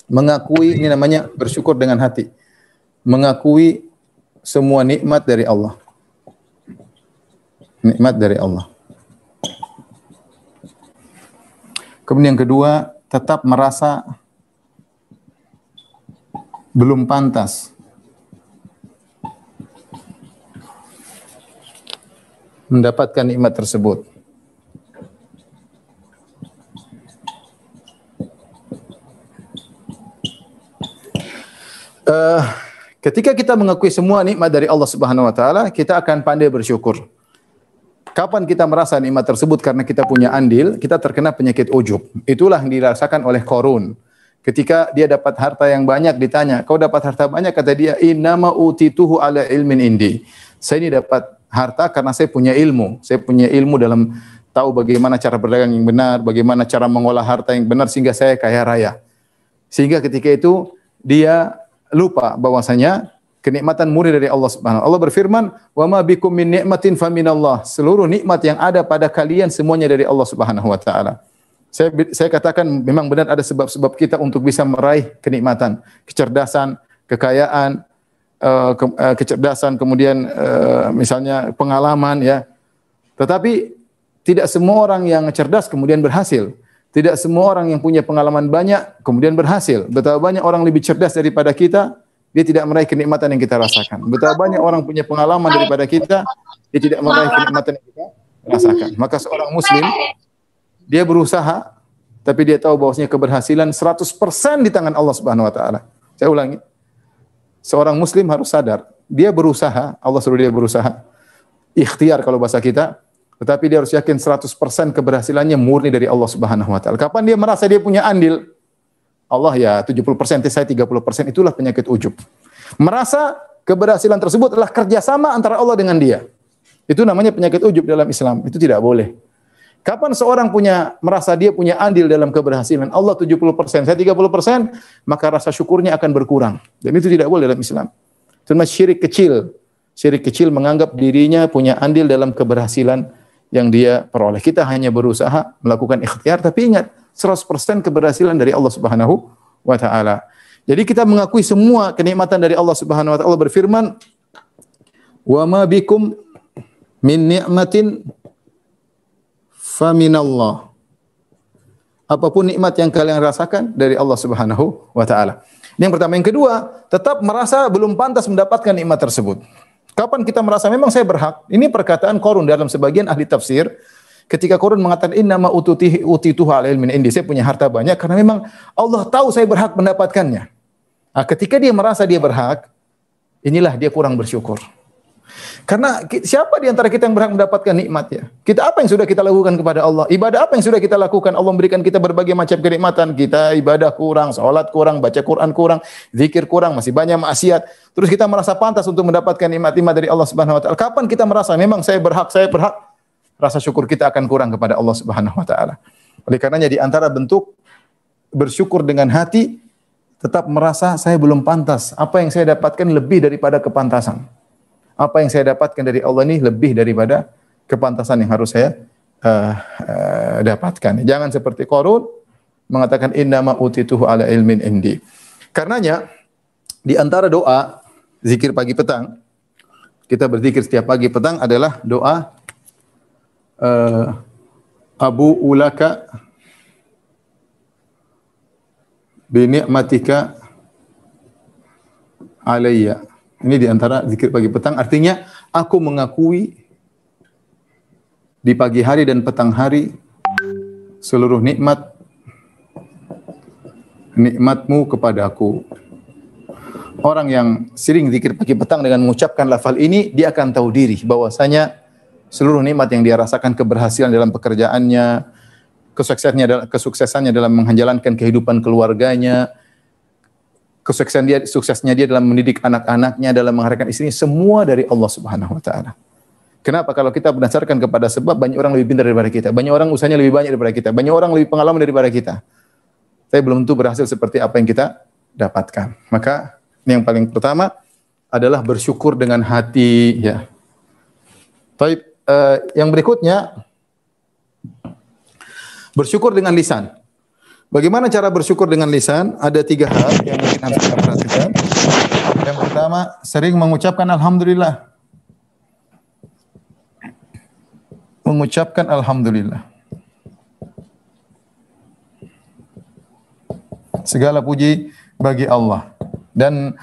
Speaker 9: mengakui, ini namanya bersyukur dengan hati. Mengakui semua nikmat dari Allah. Nikmat dari Allah. Kemudian yang kedua, tetap merasa belum pantas mendapatkan nikmat tersebut. Ketika kita mengakui semua nikmat dari Allah Subhanahu wa taala, kita akan pandai bersyukur. Kapan kita merasa nikmat tersebut karena kita punya andil, kita terkena penyakit ujub. Itulah yang dirasakan oleh Qarun. Ketika dia dapat harta yang banyak, ditanya, "Kau dapat harta banyak?" Kata dia, "Innama utituhu ala ilmin indi." Saya ini dapat harta karena saya punya ilmu. Saya punya ilmu dalam tahu bagaimana cara berdagang yang benar, bagaimana cara mengolah harta yang benar sehingga saya kaya raya. Sehingga ketika itu dia lupa bahwasanya kenikmatan murni dari Allah Subhanahu wa taala. Allah berfirman, "Wa ma bikum min ni'matin faminallah." Seluruh nikmat yang ada pada kalian semuanya dari Allah Subhanahu wa taala. Saya katakan memang benar ada sebab-sebab kita untuk bisa meraih kenikmatan, kecerdasan, kekayaan, kecerdasan, kemudian misalnya pengalaman ya. Tetapi tidak semua orang yang cerdas kemudian berhasil. Tidak semua orang yang punya pengalaman banyak kemudian berhasil. Betapa banyak orang lebih cerdas daripada kita, dia tidak meraih kenikmatan yang kita rasakan. Betapa banyak orang punya pengalaman daripada kita, dia tidak meraih kenikmatan yang kita rasakan. Maka seorang muslim, dia berusaha, tapi dia tahu bahwasanya keberhasilan 100% di tangan Allah Subhanahu wa taala. Saya ulangi. Seorang muslim harus sadar, dia berusaha, Allah suruh dia berusaha. Ikhtiar kalau bahasa kita, tetapi dia harus yakin 100% keberhasilannya murni dari Allah Subhanahu wa taala. Kapan dia merasa dia punya andil? Allah ya 70%, saya 30%, itulah penyakit ujub. Merasa keberhasilan tersebut adalah kerjasama antara Allah dengan dia. Itu namanya penyakit ujub dalam Islam. Itu tidak boleh. Kapan seorang merasa dia punya andil dalam keberhasilan, Allah 70%, saya 30%, maka rasa syukurnya akan berkurang. Dan itu tidak boleh dalam Islam. Itu namanya syirik kecil. Syirik kecil menganggap dirinya punya andil dalam keberhasilan yang dia peroleh. Kita hanya berusaha melakukan ikhtiar, tapi ingat 100% keberhasilan dari Allah Subhanahu wa taala. Jadi kita mengakui semua kenikmatan dari Allah Subhanahu wa taala. Allah berfirman, "Wa ma bikum min ni'matin faminallah." Apapun nikmat yang kalian rasakan dari Allah Subhanahu wa taala. Ini yang pertama. Yang kedua, tetap merasa belum pantas mendapatkan nikmat tersebut. Kapan kita merasa memang saya berhak? Ini perkataan Qarun dalam sebagian ahli tafsir. Ketika Qarun mengatakan innama utituhu ala ilmin indi, saya punya harta banyak karena memang Allah tahu saya berhak mendapatkannya. Nah, ketika dia merasa dia berhak, inilah dia kurang bersyukur. Karena siapa di antara kita yang berhak mendapatkan nikmatnya? Kita apa yang sudah kita lakukan kepada Allah? Ibadah apa yang sudah kita lakukan? Allah memberikan kita berbagai macam kenikmatan. Kita ibadah kurang, salat kurang, baca Quran kurang, zikir kurang, masih banyak maksiat. Terus kita merasa pantas untuk mendapatkan nikmat-nikmat dari Allah Subhanahu wa taala. Kapan kita merasa memang saya berhak? Rasa syukur kita akan kurang kepada Allah Subhanahu wa taala. Oleh karenanya di antara bentuk bersyukur dengan hati, tetap merasa saya belum pantas. Apa yang saya dapatkan lebih daripada kepantasan. Apa yang saya dapatkan dari Allah ini lebih daripada kepantasan yang harus saya dapatkan. Jangan seperti Qarun mengatakan innama utituhu ala ilmin indi. Karenanya di antara doa zikir pagi petang, kita berzikir setiap pagi petang adalah doa Abu ulaka bi ni'matika alayya. Ini di antara zikir pagi petang, artinya aku mengakui di pagi hari dan petang hari seluruh nikmatmu kepada aku. orang yang sering zikir pagi petang dengan mengucapkan lafal ini, dia akan tahu diri bahwasanya seluruh nikmat yang dia rasakan, keberhasilan dalam pekerjaannya, kesuksesannya dalam menjalankan kehidupan keluarganya, suksesnya dia dalam mendidik anak-anaknya, dalam mengharapkan istrinya, semua dari Allah Subhanahu wa taala. Kenapa? Kalau kita berdasarkan kepada sebab, banyak orang lebih pintar daripada kita, banyak orang usahanya lebih banyak daripada kita, banyak orang lebih pengalaman daripada kita. Tapi belum tentu berhasil seperti apa yang kita dapatkan. Maka ini yang paling pertama adalah bersyukur dengan hati, ya. Baik, yang berikutnya bersyukur dengan lisan. Bagaimana cara bersyukur dengan lisan? Ada 3 hal yang mungkin harus kita perhatikan. Yang pertama, sering mengucapkan alhamdulillah. Mengucapkan alhamdulillah. Segala puji bagi Allah. Dan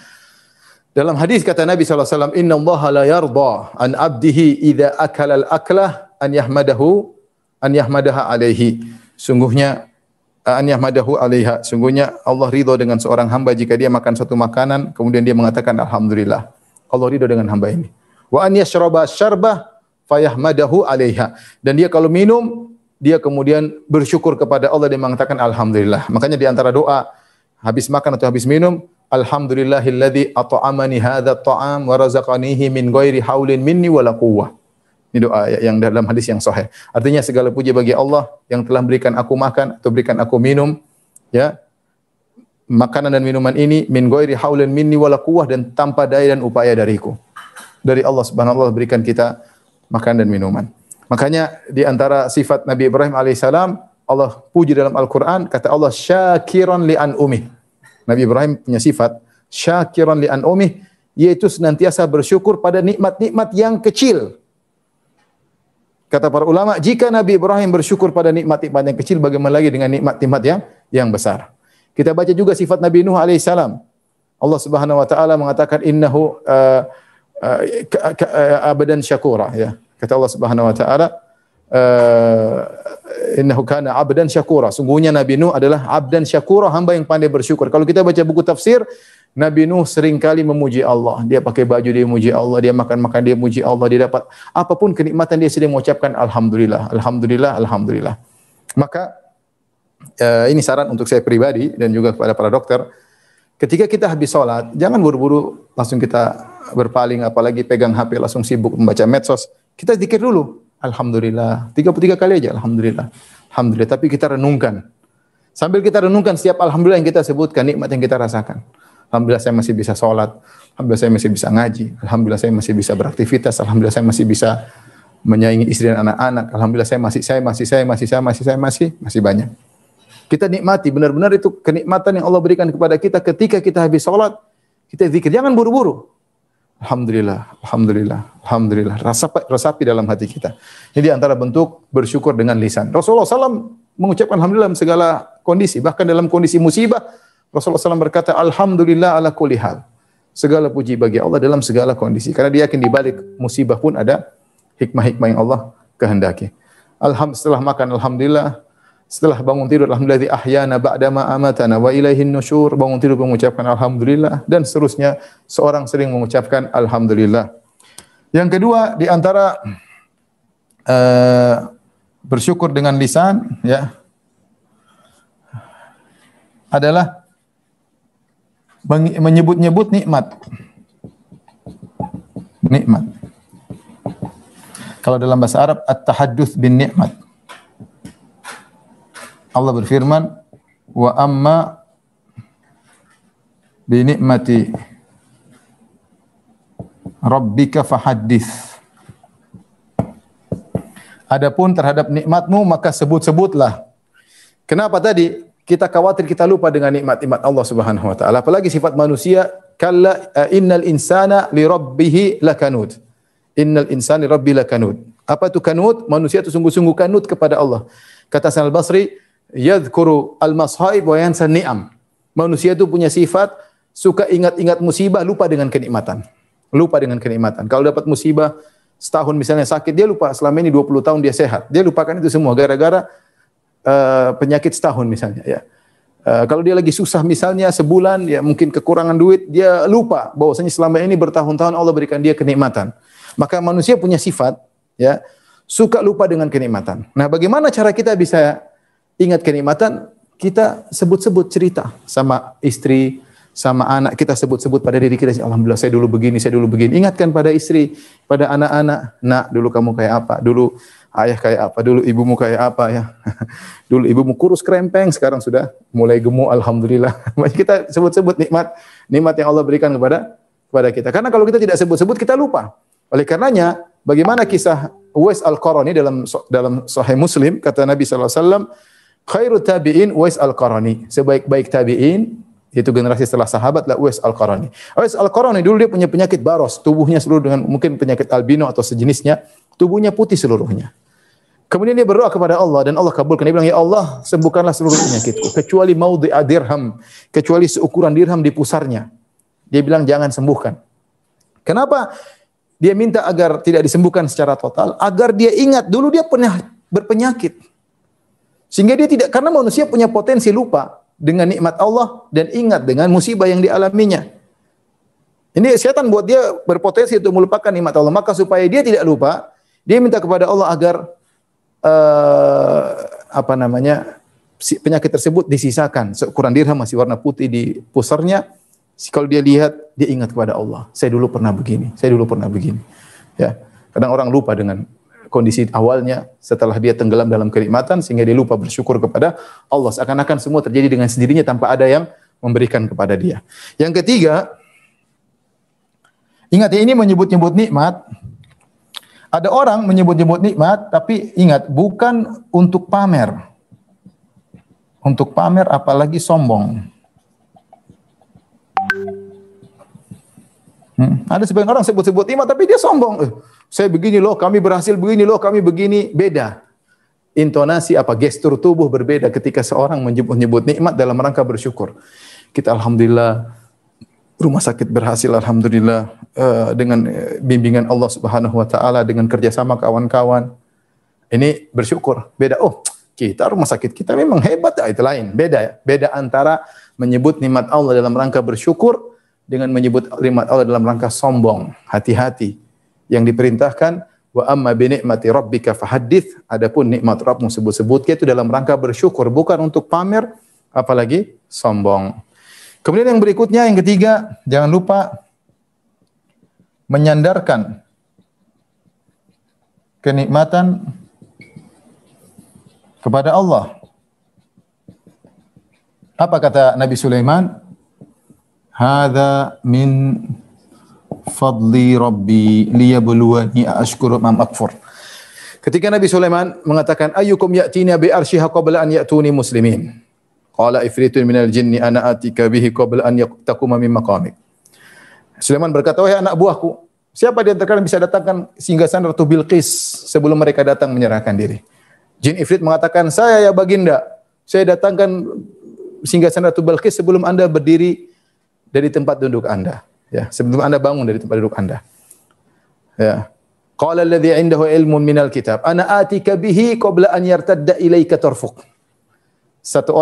Speaker 9: dalam hadis kata Nabi SAW, Inna Allah la yarda an abdihi idha akala al-aklah an yahmadaha alaihi. Sungguhnya an yahmadahu alaiha. Sungguhnya Allah ridho dengan seorang hamba jika dia makan suatu makanan kemudian dia mengatakan alhamdulillah. Allah ridho dengan hamba ini. Wa an yashraba syarbah fayahmadahu alaiha. Dan dia kalau minum, dia kemudian bersyukur kepada Allah dan mengatakan alhamdulillah. Makanya di antara doa habis makan atau habis minum, alhamdulillahilladzi at'amani hadzal ta'am wa razaqanihi min ghairi haulin minni wala quwwah. Ini doa yang dalam hadis yang sahih. Artinya segala puji bagi Allah yang telah berikan aku makan atau berikan aku minum, ya. Makanan dan minuman ini min ghairi haulin minni wala quwwah, dan tanpa daya dan upaya dariku. Dari Allah Subhanahu wa taala berikan kita makan dan minuman. Makanya di antara sifat Nabi Ibrahim alaihissalam, Allah puji dalam Al-Quran, kata Allah syakiran li an'umih. Nabi Ibrahim punya sifat syakiran li an'umih, yaitu senantiasa bersyukur pada nikmat-nikmat yang kecil. Kata para ulama, jika Nabi Ibrahim bersyukur pada nikmat-nikmat yang kecil, bagaimana lagi dengan nikmat-nikmat yang besar. Kita baca juga sifat Nabi Nuh alaihissalam. Allah Subhanahu wa taala mengatakan innahu abadan syakura, ya. Kata Allah Subhanahu wa taala, innahu kana abdan syakura. Sungguhnya Nabi Nuh adalah abdan syakura, hamba yang pandai bersyukur. Kalau kita baca buku tafsir, Nabi Nuh seringkali memuji Allah. Dia pakai baju, dia memuji Allah, dia makan-makan, dia memuji Allah, dia dapat apapun kenikmatan, dia sedang mengucapkan alhamdulillah, alhamdulillah, alhamdulillah. Maka ini saran untuk saya pribadi dan juga kepada para dokter. Ketika kita habis sholat, jangan buru-buru langsung kita berpaling, apalagi pegang HP langsung sibuk membaca medsos. Kita zikir dulu, alhamdulillah, 33 kali aja, alhamdulillah, alhamdulillah. Tapi kita renungkan. Sambil kita renungkan setiap alhamdulillah yang kita sebutkan, nikmat yang kita rasakan. Alhamdulillah saya masih bisa sholat, alhamdulillah saya masih bisa ngaji, alhamdulillah saya masih bisa beraktivitas, alhamdulillah saya masih bisa menyayangi istri dan anak-anak, alhamdulillah saya masih banyak. Kita nikmati benar-benar itu kenikmatan yang Allah berikan kepada kita ketika kita habis sholat, kita zikir, jangan buru-buru. Alhamdulillah, alhamdulillah, alhamdulillah. Resapi dalam hati kita. Ini di antara bentuk bersyukur dengan lisan. Rasulullah SAW mengucapkan alhamdulillah dalam segala kondisi, bahkan dalam kondisi musibah, Rasulullah SAW berkata, alhamdulillah ala kulli hal. Segala puji bagi Allah dalam segala kondisi. Karena dia yakin di balik musibah pun ada hikmah-hikmah yang Allah kehendaki. Setelah makan, alhamdulillah. Setelah bangun tidur, alhamdulillah ahyana ba'dama amatana wa ilaihin nusyur. Bangun tidur mengucapkan alhamdulillah, dan seterusnya. Seorang sering mengucapkan alhamdulillah. Yang kedua, di antara bersyukur dengan lisan, ya, adalah menyebut-nyebut nikmat. Nikmat. Kalau dalam bahasa Arab, at-tahadduts bin nikmat. Allah berfirman, wa amma bi ni'mati rabbika fahaddits. Adapun terhadap nikmatmu maka sebut-sebutlah. Kenapa tadi kita khawatir kita lupa dengan nikmat-nikmat Allah Subhanahu wa taala? Apalagi sifat manusia, kalla innal insana li rabbih lakanud. Innal insana li rabbil lakanud. Apa itu kanud? Manusia itu sungguh-sungguh kanud kepada Allah. Kata Hasan al-Basri, yadhkuru al-mashaib wa yansa ni'am. Manusia itu punya sifat suka ingat-ingat musibah, lupa dengan kenikmatan. Lupa dengan kenikmatan. Kalau dapat musibah setahun misalnya sakit, dia lupa selama ini 20 tahun dia sehat. Dia lupakan itu semua gara-gara penyakit setahun misalnya, ya. Kalau dia lagi susah misalnya sebulan, ya mungkin kekurangan duit, dia lupa bahwasanya selama ini bertahun-tahun Allah berikan dia kenikmatan. Maka manusia punya sifat, ya, suka lupa dengan kenikmatan. Nah, bagaimana cara kita bisa ingat kenikmatan? Kita sebut-sebut cerita sama istri, sama anak, kita sebut-sebut pada diri kita, alhamdulillah saya dulu begini, saya dulu begini. Ingatkan pada istri, pada anak-anak, nak dulu kamu kayak apa, dulu ayah kayak apa, dulu ibumu kayak apa ya. Dulu ibumu kurus krempeng, sekarang sudah mulai gemuk, alhamdulillah. Kita sebut-sebut nikmat yang Allah berikan kepada kita. Karena kalau kita tidak sebut-sebut, kita lupa. Oleh karenanya, bagaimana kisah Uwais Al-Qarani dalam Sahih Muslim, kata Nabi SAW, khairu tabi'in Uwais Al-Qarani. Sebaik-baik tabi'in, yaitu generasi setelah sahabat, lah Uwais Al-Qarani. Uwais Al-Qarani dulu dia punya penyakit baros, tubuhnya seluruh dengan mungkin penyakit albino atau sejenisnya, tubuhnya putih seluruhnya. Kemudian dia berdoa kepada Allah dan Allah kabulkan. Dia bilang, ya Allah, sembuhkanlah seluruh penyakitku, kecuali maudhi'a dirham, kecuali seukuran dirham di pusarnya. Dia bilang jangan sembuhkan. Kenapa? Dia minta agar tidak disembuhkan secara total, agar dia ingat dulu dia pernah berpenyakit. Sehingga dia tidak, karena manusia punya potensi lupa dengan nikmat Allah dan ingat dengan musibah yang dialaminya. Ini setan buat dia berpotensi untuk melupakan nikmat Allah. Maka supaya dia tidak lupa, dia minta kepada Allah agar penyakit tersebut disisakan. Seukuran dirham masih warna putih di pusarnya. Kalau dia lihat, dia ingat kepada Allah. Saya dulu pernah begini, saya dulu pernah begini. Ya, kadang orang lupa dengan kondisi awalnya setelah dia tenggelam dalam kenikmatan sehingga dia lupa bersyukur kepada Allah. Seakan-akan semua terjadi dengan sendirinya tanpa ada yang memberikan kepada dia. Yang ketiga, ingat ya, ini menyebut-nyebut nikmat. Ada orang menyebut-nyebut nikmat, tapi ingat, bukan untuk pamer. Untuk pamer apalagi sombong. Ada sebagian orang sebut-sebut nikmat, tapi dia sombong. Saya begini loh, kami berhasil begini loh, kami begini. Beda. Intonasi gestur tubuh berbeda ketika seorang menyebut-nyebut nikmat dalam rangka bersyukur. Kita alhamdulillah, rumah sakit berhasil, alhamdulillah, dengan bimbingan Allah Subhanahu wa taala, dengan kerjasama kawan-kawan. Ini bersyukur. Beda. Oh, kita rumah sakit kita memang hebat, itu lain. Beda ya. Beda antara menyebut nikmat Allah dalam rangka bersyukur dengan menyebut nikmat Allah dalam rangka sombong. Hati-hati. Yang diperintahkan, wa amma bi ni'mati rabbika fahaddits. Adapun nikmat Rabbmu sebut-sebut, itu dalam rangka bersyukur, bukan untuk pamer apalagi sombong. Kemudian yang berikutnya, yang ketiga, jangan lupa menyandarkan kenikmatan kepada Allah. Apa kata Nabi Sulaiman? Hadza min fadli rabbi liyabluwani ashkuru am akfur. Ketika Nabi Sulaiman mengatakan, ayyukum ya'tina bi arsyiha qabla an ya'tuni muslimin. Qala ifritun minal jinni ana atika bihi qabla an taquma min maqamik. Sulaiman berkata, wahai anak buahku, siapa di antara kalian bisa datangkan singgasana Ratu Bilqis sebelum mereka datang menyerahkan diri? Jin Ifrit mengatakan, saya ya baginda, saya datangkan singgasana Ratu Bilqis sebelum Anda berdiri dari tempat duduk Anda. Ya, sebelum Anda bangun dari tempat duduk Anda. Ya. Qala alladhi 'indahu ilmun minal kitab, ana atika bihi qabla an yartadda ilaika tarfuq. Satu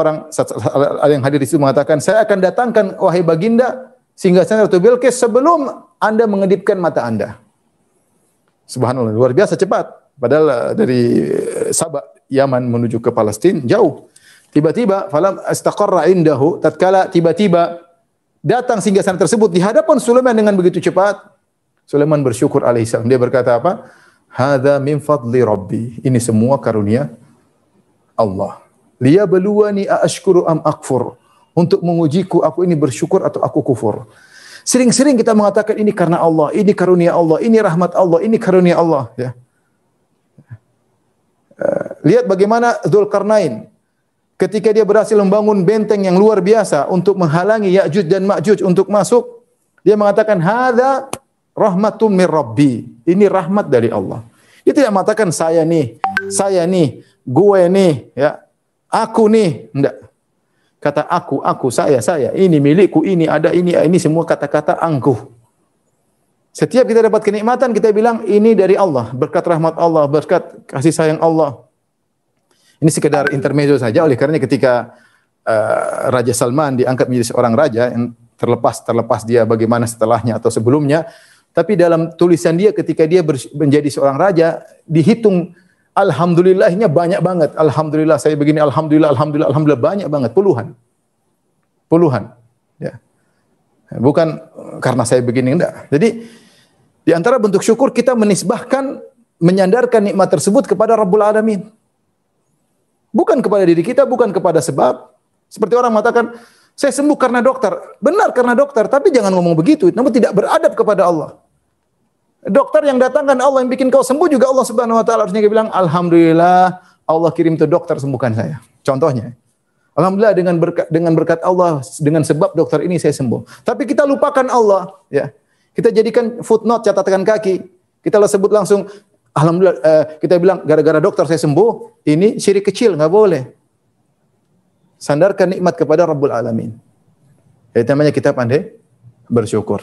Speaker 9: yang hadir di situ mengatakan, saya akan datangkan wahai baginda singgasana Ratu Bilqis sebelum Anda mengedipkan mata Anda. Subhanallah, luar biasa cepat. Padahal dari Sabah, Yaman menuju ke Palestina jauh. Tiba-tiba falam istaqarra indahu, tatkala tiba-tiba datang singgasana tersebut di hadapan Sulaiman dengan begitu cepat, Sulaiman bersyukur alaihissalam. Dia berkata apa? Hadza min fadli rabbi. Ini semua karunia Allah. Liyabluwani aashkuru am akfur. Untuk mengujiku, aku ini bersyukur atau aku kufur. Sering-sering kita mengatakan ini karena Allah, ini karunia Allah, ini rahmat Allah, ini karunia Allah. Ya. Lihat bagaimana Dzulkarnain ketika dia berhasil membangun benteng yang luar biasa untuk menghalangi Ya'juj dan Ma'juj untuk masuk, dia mengatakan hadza rahmatun mir rabbi. Ini rahmat dari Allah. Dia tidak mengatakan saya nih, gue nih, ya. Aku nih, enggak. Kata aku, saya, ini milikku, ini ada, ini semua kata-kata angkuh. Setiap kita dapat kenikmatan, kita bilang ini dari Allah, berkat rahmat Allah, berkat kasih sayang Allah. Ini sekedar intermezzo saja, oleh karena ketika Raja Salman diangkat menjadi seorang raja, yang terlepas dia bagaimana setelahnya atau sebelumnya. Tapi dalam tulisan dia ketika dia menjadi seorang raja, dihitung alhamdulillahnya banyak banget. Alhamdulillah saya begini, alhamdulillah banyak banget, puluhan. Ya. Bukan karena saya begini, enggak. Jadi di antara bentuk syukur kita menisbahkan, menyandarkan nikmat tersebut kepada Rabbul Alamin. Bukan kepada diri kita, bukan kepada sebab. Seperti orang mengatakan, saya sembuh karena dokter. Benar karena dokter, tapi jangan ngomong begitu. Namun tidak beradab kepada Allah. Dokter yang datangkan Allah yang bikin kau sembuh juga Allah Subhanahu wa taala, harusnya dia bilang alhamdulillah Allah kirim tuh dokter sembuhkan saya. Contohnya. Alhamdulillah dengan berkat Allah, dengan sebab dokter ini saya sembuh. Tapi kita lupakan Allah, ya. Kita jadikan footnote, catatan kaki. Kita sebut langsung alhamdulillah, kita bilang gara-gara dokter saya sembuh, ini syirik kecil, enggak boleh. Sandarkan nikmat kepada Rabbul Alamin. Itu namanya kita pandai bersyukur.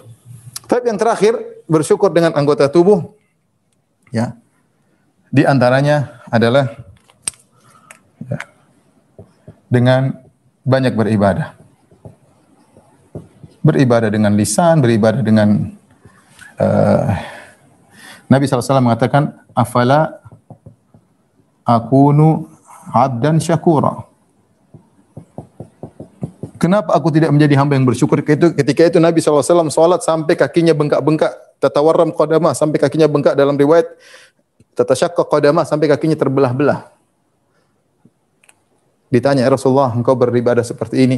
Speaker 9: Tapi yang terakhir, bersyukur dengan anggota tubuh, ya. Di antaranya adalah ya, dengan banyak beribadah. Beribadah dengan lisan, beribadah dengan Nabi SAW mengatakan, afala akunu abdan syakura. Kenapa aku tidak menjadi hamba yang bersyukur? Ketika itu Nabi SAW salat sampai kakinya bengkak-bengkak, tatawarram qadamah, sampai kakinya bengkak, dalam riwayat tatasyaqqa qadamah, sampai kakinya terbelah-belah. Ditanya, ya Rasulullah, engkau beribadah seperti ini,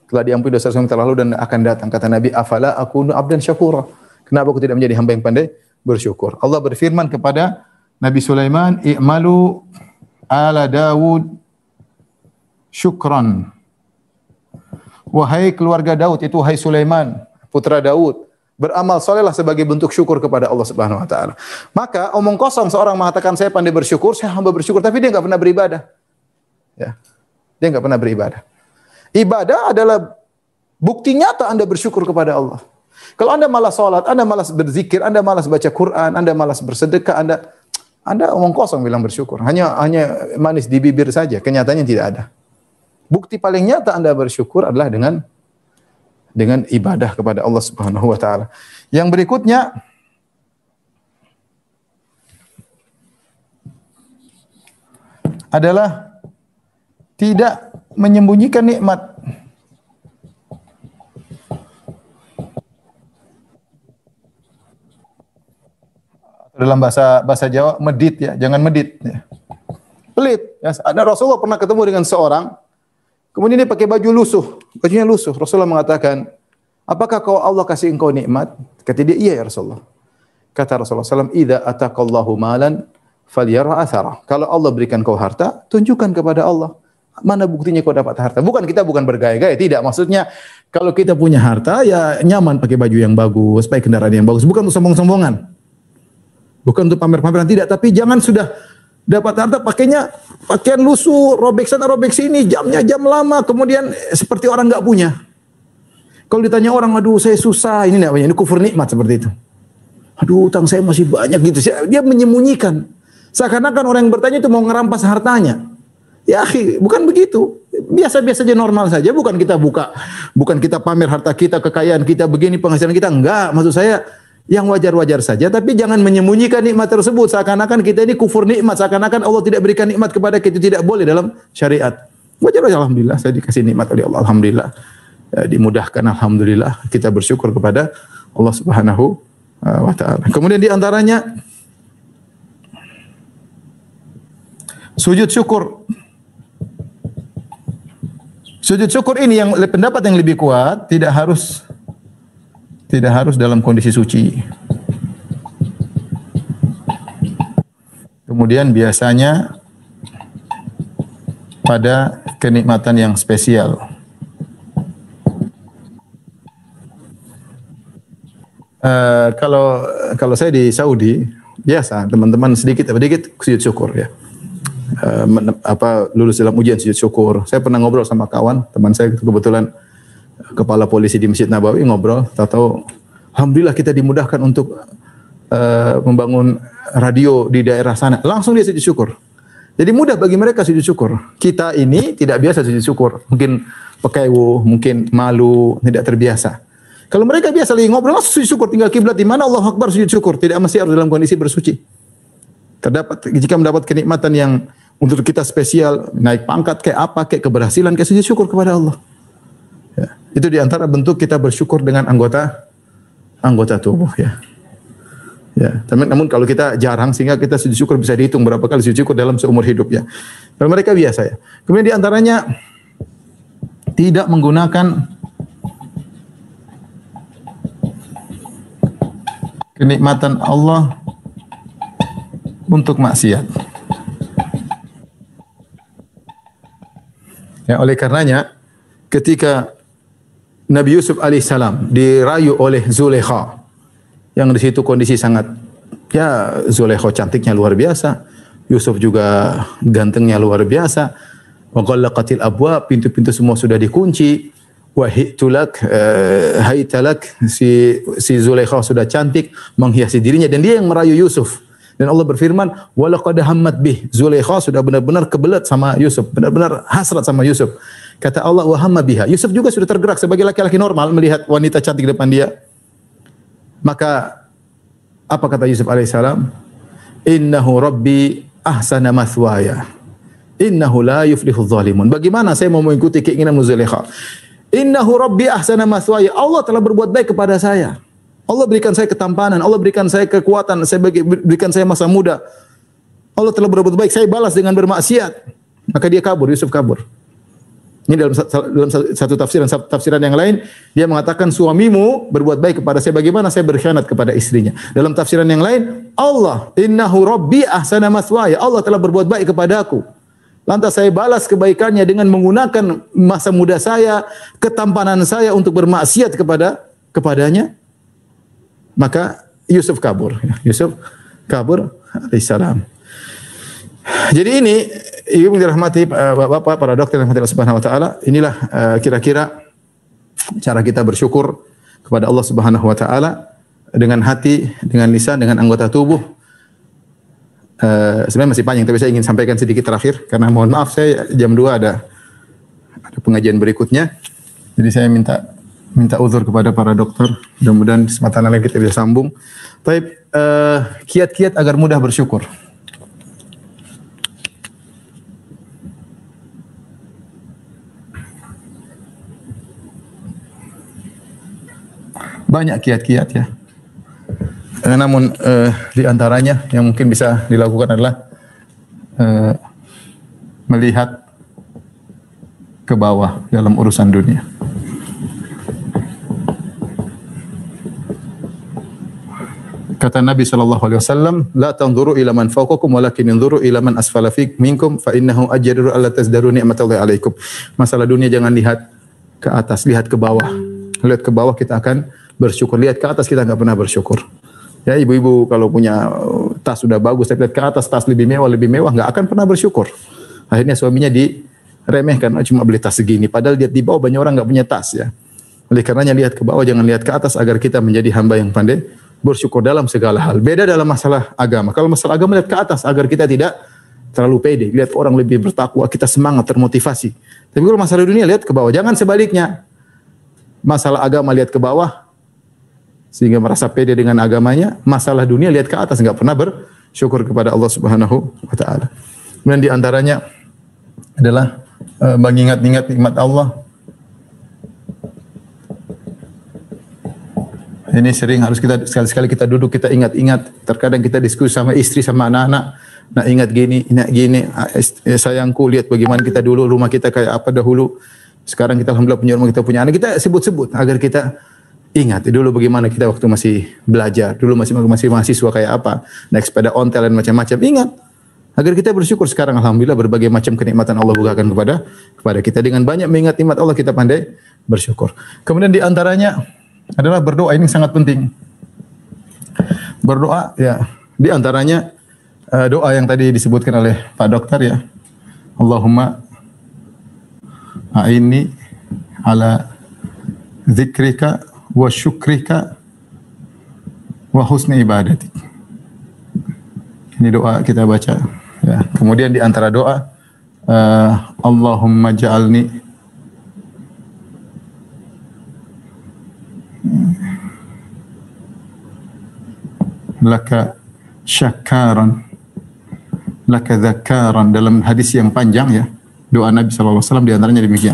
Speaker 9: telah diampuni dosa yang terlalu dan akan datang. Kata Nabi, afala akunu abdan syakura. Kenapa aku tidak menjadi hamba yang pandai bersyukur? Allah berfirman kepada Nabi Sulaiman, i'malu ala Dawud syukran. Wahai keluarga Daud, itu wahai Sulaiman, putra Daud, beramal salehlah sebagai bentuk syukur kepada Allah Subhanahu wa taala. Maka omong kosong seorang mengatakan saya pandai bersyukur, saya hamba bersyukur, tapi dia enggak pernah beribadah. Ya. Dia enggak pernah beribadah. Ibadah adalah bukti nyata Anda bersyukur kepada Allah. Kalau Anda malas salat, Anda malas berzikir, Anda malas baca Quran, Anda malas bersedekah, Anda omong kosong bilang bersyukur. Hanya manis di bibir saja, kenyataannya tidak ada. Bukti paling nyata Anda bersyukur adalah dengan ibadah kepada Allah Subhanahu wa taala. Yang berikutnya adalah tidak menyembunyikan nikmat. Dalam bahasa Jawa, medit ya, jangan medit ya. Pelit. Ya, ada Rasulullah pernah ketemu dengan seorang, kemudian dia pakai baju lusuh, bajunya lusuh. Rasulullah mengatakan, apakah Allah kasih engkau nikmat? Kata dia, iya ya Rasulullah. Kata Rasulullah SAW, idza ataqallahu malan falyara athara. Kalau Allah berikan kau harta, tunjukkan kepada Allah. Mana buktinya kau dapat harta? Kita bukan bergaya-gaya, tidak. Maksudnya, kalau kita punya harta, ya nyaman pakai baju yang bagus, pakai kendaraan yang bagus. Bukan untuk sombong-sombongan. Bukan untuk pamer-pameran, tidak. Tapi jangan sudah dapat harta pakainya pakaian lusuh, robek sana robek sini, jamnya jam lama, kemudian seperti orang enggak punya. Kalau ditanya orang, aduh saya susah, ini namanya, ini kufur nikmat seperti itu. Aduh utang saya masih banyak gitu. Dia menyembunyikan. Seakan-akan orang yang bertanya itu mau ngerampas hartanya. Ya akhi, bukan begitu. Biasa-biasa saja, normal saja. Bukan kita pamer harta kita, kekayaan kita, begini penghasilan kita. Enggak, maksud saya yang wajar-wajar saja, tapi jangan menyembunyikan nikmat tersebut seakan-akan kita ini kufur nikmat, seakan-akan Allah tidak berikan nikmat kepada kita, tidak boleh dalam syariat. Wajar-wajar, alhamdulillah saya dikasih nikmat oleh Allah, alhamdulillah. Dimudahkan, alhamdulillah. Kita bersyukur kepada Allah Subhanahu wa taala. Kemudian di antaranya sujud syukur. Sujud syukur ini yang pendapat yang lebih kuat, tidak harus dalam kondisi suci. Kemudian biasanya pada kenikmatan yang spesial. Kalau saya di Saudi, biasa teman-teman sedikit sujud syukur ya. Lulus dalam ujian sujud syukur. Saya pernah ngobrol sama kawan, teman saya kebetulan kepala polisi di Masjid Nabawi, ngobrol, tahu alhamdulillah kita dimudahkan untuk membangun radio di daerah sana. Langsung dia sujud syukur. Jadi mudah bagi mereka sujud syukur. Kita ini tidak biasa sujud syukur. Mungkin pekewu, mungkin malu, tidak terbiasa. Kalau mereka biasa lagi ngobrol, langsung sujud syukur. Tinggal kiblat di mana, Allahu Akbar sujud syukur. Tidak mesti harus dalam kondisi bersuci. Jika mendapat kenikmatan yang untuk kita spesial, naik pangkat, kayak apa, kayak keberhasilan, kayak sujud syukur kepada Allah. Ya. Itu diantara bentuk kita bersyukur dengan anggota tubuh. Ya. Ya, namun kalau kita jarang sehingga kita sujud syukur bisa dihitung berapa kali sujud syukur dalam seumur hidup ya. Kalau mereka biasa ya. Kemudian diantaranya tidak menggunakan kenikmatan Allah untuk maksiat. Ya, oleh karenanya ketika Nabi Yusuf alaihissalam dirayu oleh Zulaikha, yang di situ kondisi sangat, ya Zulaikha cantiknya luar biasa, Yusuf juga gantengnya luar biasa. Wa ghallaqatil abwab, pintu-pintu semua sudah dikunci. Wa hitulak haitalak, si Zulaikha sudah cantik menghiasi dirinya dan dia yang merayu Yusuf. Dan Allah berfirman, wa laqad hammat bih, Zulaikha sudah benar-benar kebelet sama Yusuf, benar-benar hasrat sama Yusuf. Kata Allah, wa hamma biha. Yusuf juga sudah tergerak sebagai laki-laki normal melihat wanita cantik di depan dia. Maka apa kata Yusuf alaihissalam? Innahu rabbi ahsana mathwaya. Innahu la yuflihudz zalimun. Bagaimana saya mau mengikuti keinginan Zulaikha? Innahu rabbi ahsana mathwaya. Allah telah berbuat baik kepada saya. Allah berikan saya ketampanan, Allah berikan saya kekuatan, berikan saya masa muda. Allah telah berbuat baik, saya balas dengan bermaksiat. Maka dia kabur, Yusuf kabur. Ini dalam satu tafsiran yang lain, dia mengatakan suamimu berbuat baik kepada saya, bagaimana saya berkhianat kepada istrinya. Dalam tafsiran yang lain, Allah, innahu rabbi ahsana mathwaya, Allah telah berbuat baik kepadaku. Lantas saya balas kebaikannya dengan menggunakan masa muda saya, ketampanan saya untuk bermaksiat kepadanya. Maka Yusuf kabur. Yusuf kabur alaihissalam. Jadi ini ibu dirahmati Bapak para dokter yang dirahmati Allah Subhanahu wa taala, inilah kira-kira cara kita bersyukur kepada Allah Subhanahu wa taala dengan hati, dengan lisan, dengan anggota tubuh. Sebenarnya masih panjang tapi saya ingin sampaikan sedikit terakhir karena mohon maaf saya jam 2 ada pengajian berikutnya. Jadi saya minta uzur kepada para dokter. Mudah-mudahan kesempatan lain kita bisa sambung. Baik, kiat-kiat agar mudah bersyukur. Banyak kiat-kiat ya. Namun di antaranya yang mungkin bisa dilakukan adalah melihat ke bawah dalam urusan dunia. Kata Nabi SAW, la tanzuru ila man fawqakum walakin inzuru ila man asfala minkum fa innahu ajdaru alla tazdaru ni'matallahi alaikum. Masalah dunia jangan lihat ke atas, lihat ke bawah. Lihat ke bawah kita akan bersyukur. Lihat ke atas kita enggak pernah bersyukur. Ya ibu-ibu kalau punya tas sudah bagus, tapi lihat ke atas tas lebih mewah enggak akan pernah bersyukur. Akhirnya suaminya diremehkan, oh, cuma beli tas segini. Padahal lihat di bawah banyak orang enggak punya tas ya. Oleh karenanya lihat ke bawah, jangan lihat ke atas agar kita menjadi hamba yang pandai bersyukur dalam segala hal. Beda dalam masalah agama. Kalau masalah agama lihat ke atas agar kita tidak terlalu pede. Lihat orang lebih bertakwa, kita semangat, termotivasi. Tapi kalau masalah dunia lihat ke bawah. Jangan sebaliknya. Masalah agama lihat ke bawah sehingga merasa pede dengan agamanya. Masalah dunia lihat ke atas, enggak pernah bersyukur kepada Allah Subhanahu wa taala. Kemudian di antaranya adalah mengingat-ingat nikmat Allah. Ini sering harus kita sekali-sekali kita duduk kita ingat-ingat. Terkadang kita diskusi sama istri sama anak-anak. Nah ingat gini, sayangku lihat bagaimana kita dulu rumah kita kayak apa dahulu. Sekarang kita alhamdulillah punya rumah, kita punya anak. Kita sebut-sebut agar kita ingat dulu bagaimana kita waktu masih belajar, dulu masih mahasiswa kayak apa, naik sepeda ontel dan macam-macam. Ingat agar kita bersyukur. Sekarang alhamdulillah berbagai macam kenikmatan Allah bukakan kepada kita. Dengan banyak mengingat nikmat Allah kita pandai bersyukur. Kemudian di antaranya adalah berdoa. Ini sangat penting. Berdoa ya, di antaranya doa yang tadi disebutkan oleh Pak Dokter ya. Allahumma a'inni ala dzikrika wa syukrika wa husni ibadatik. Ini doa kita baca Ya, kemudian di antara doa Allahumma ja'alni laka syakaran laka dzakaran, dalam hadis yang panjang ya, doa Nabi sallallahu alaihi wasallam di antaranya demikian.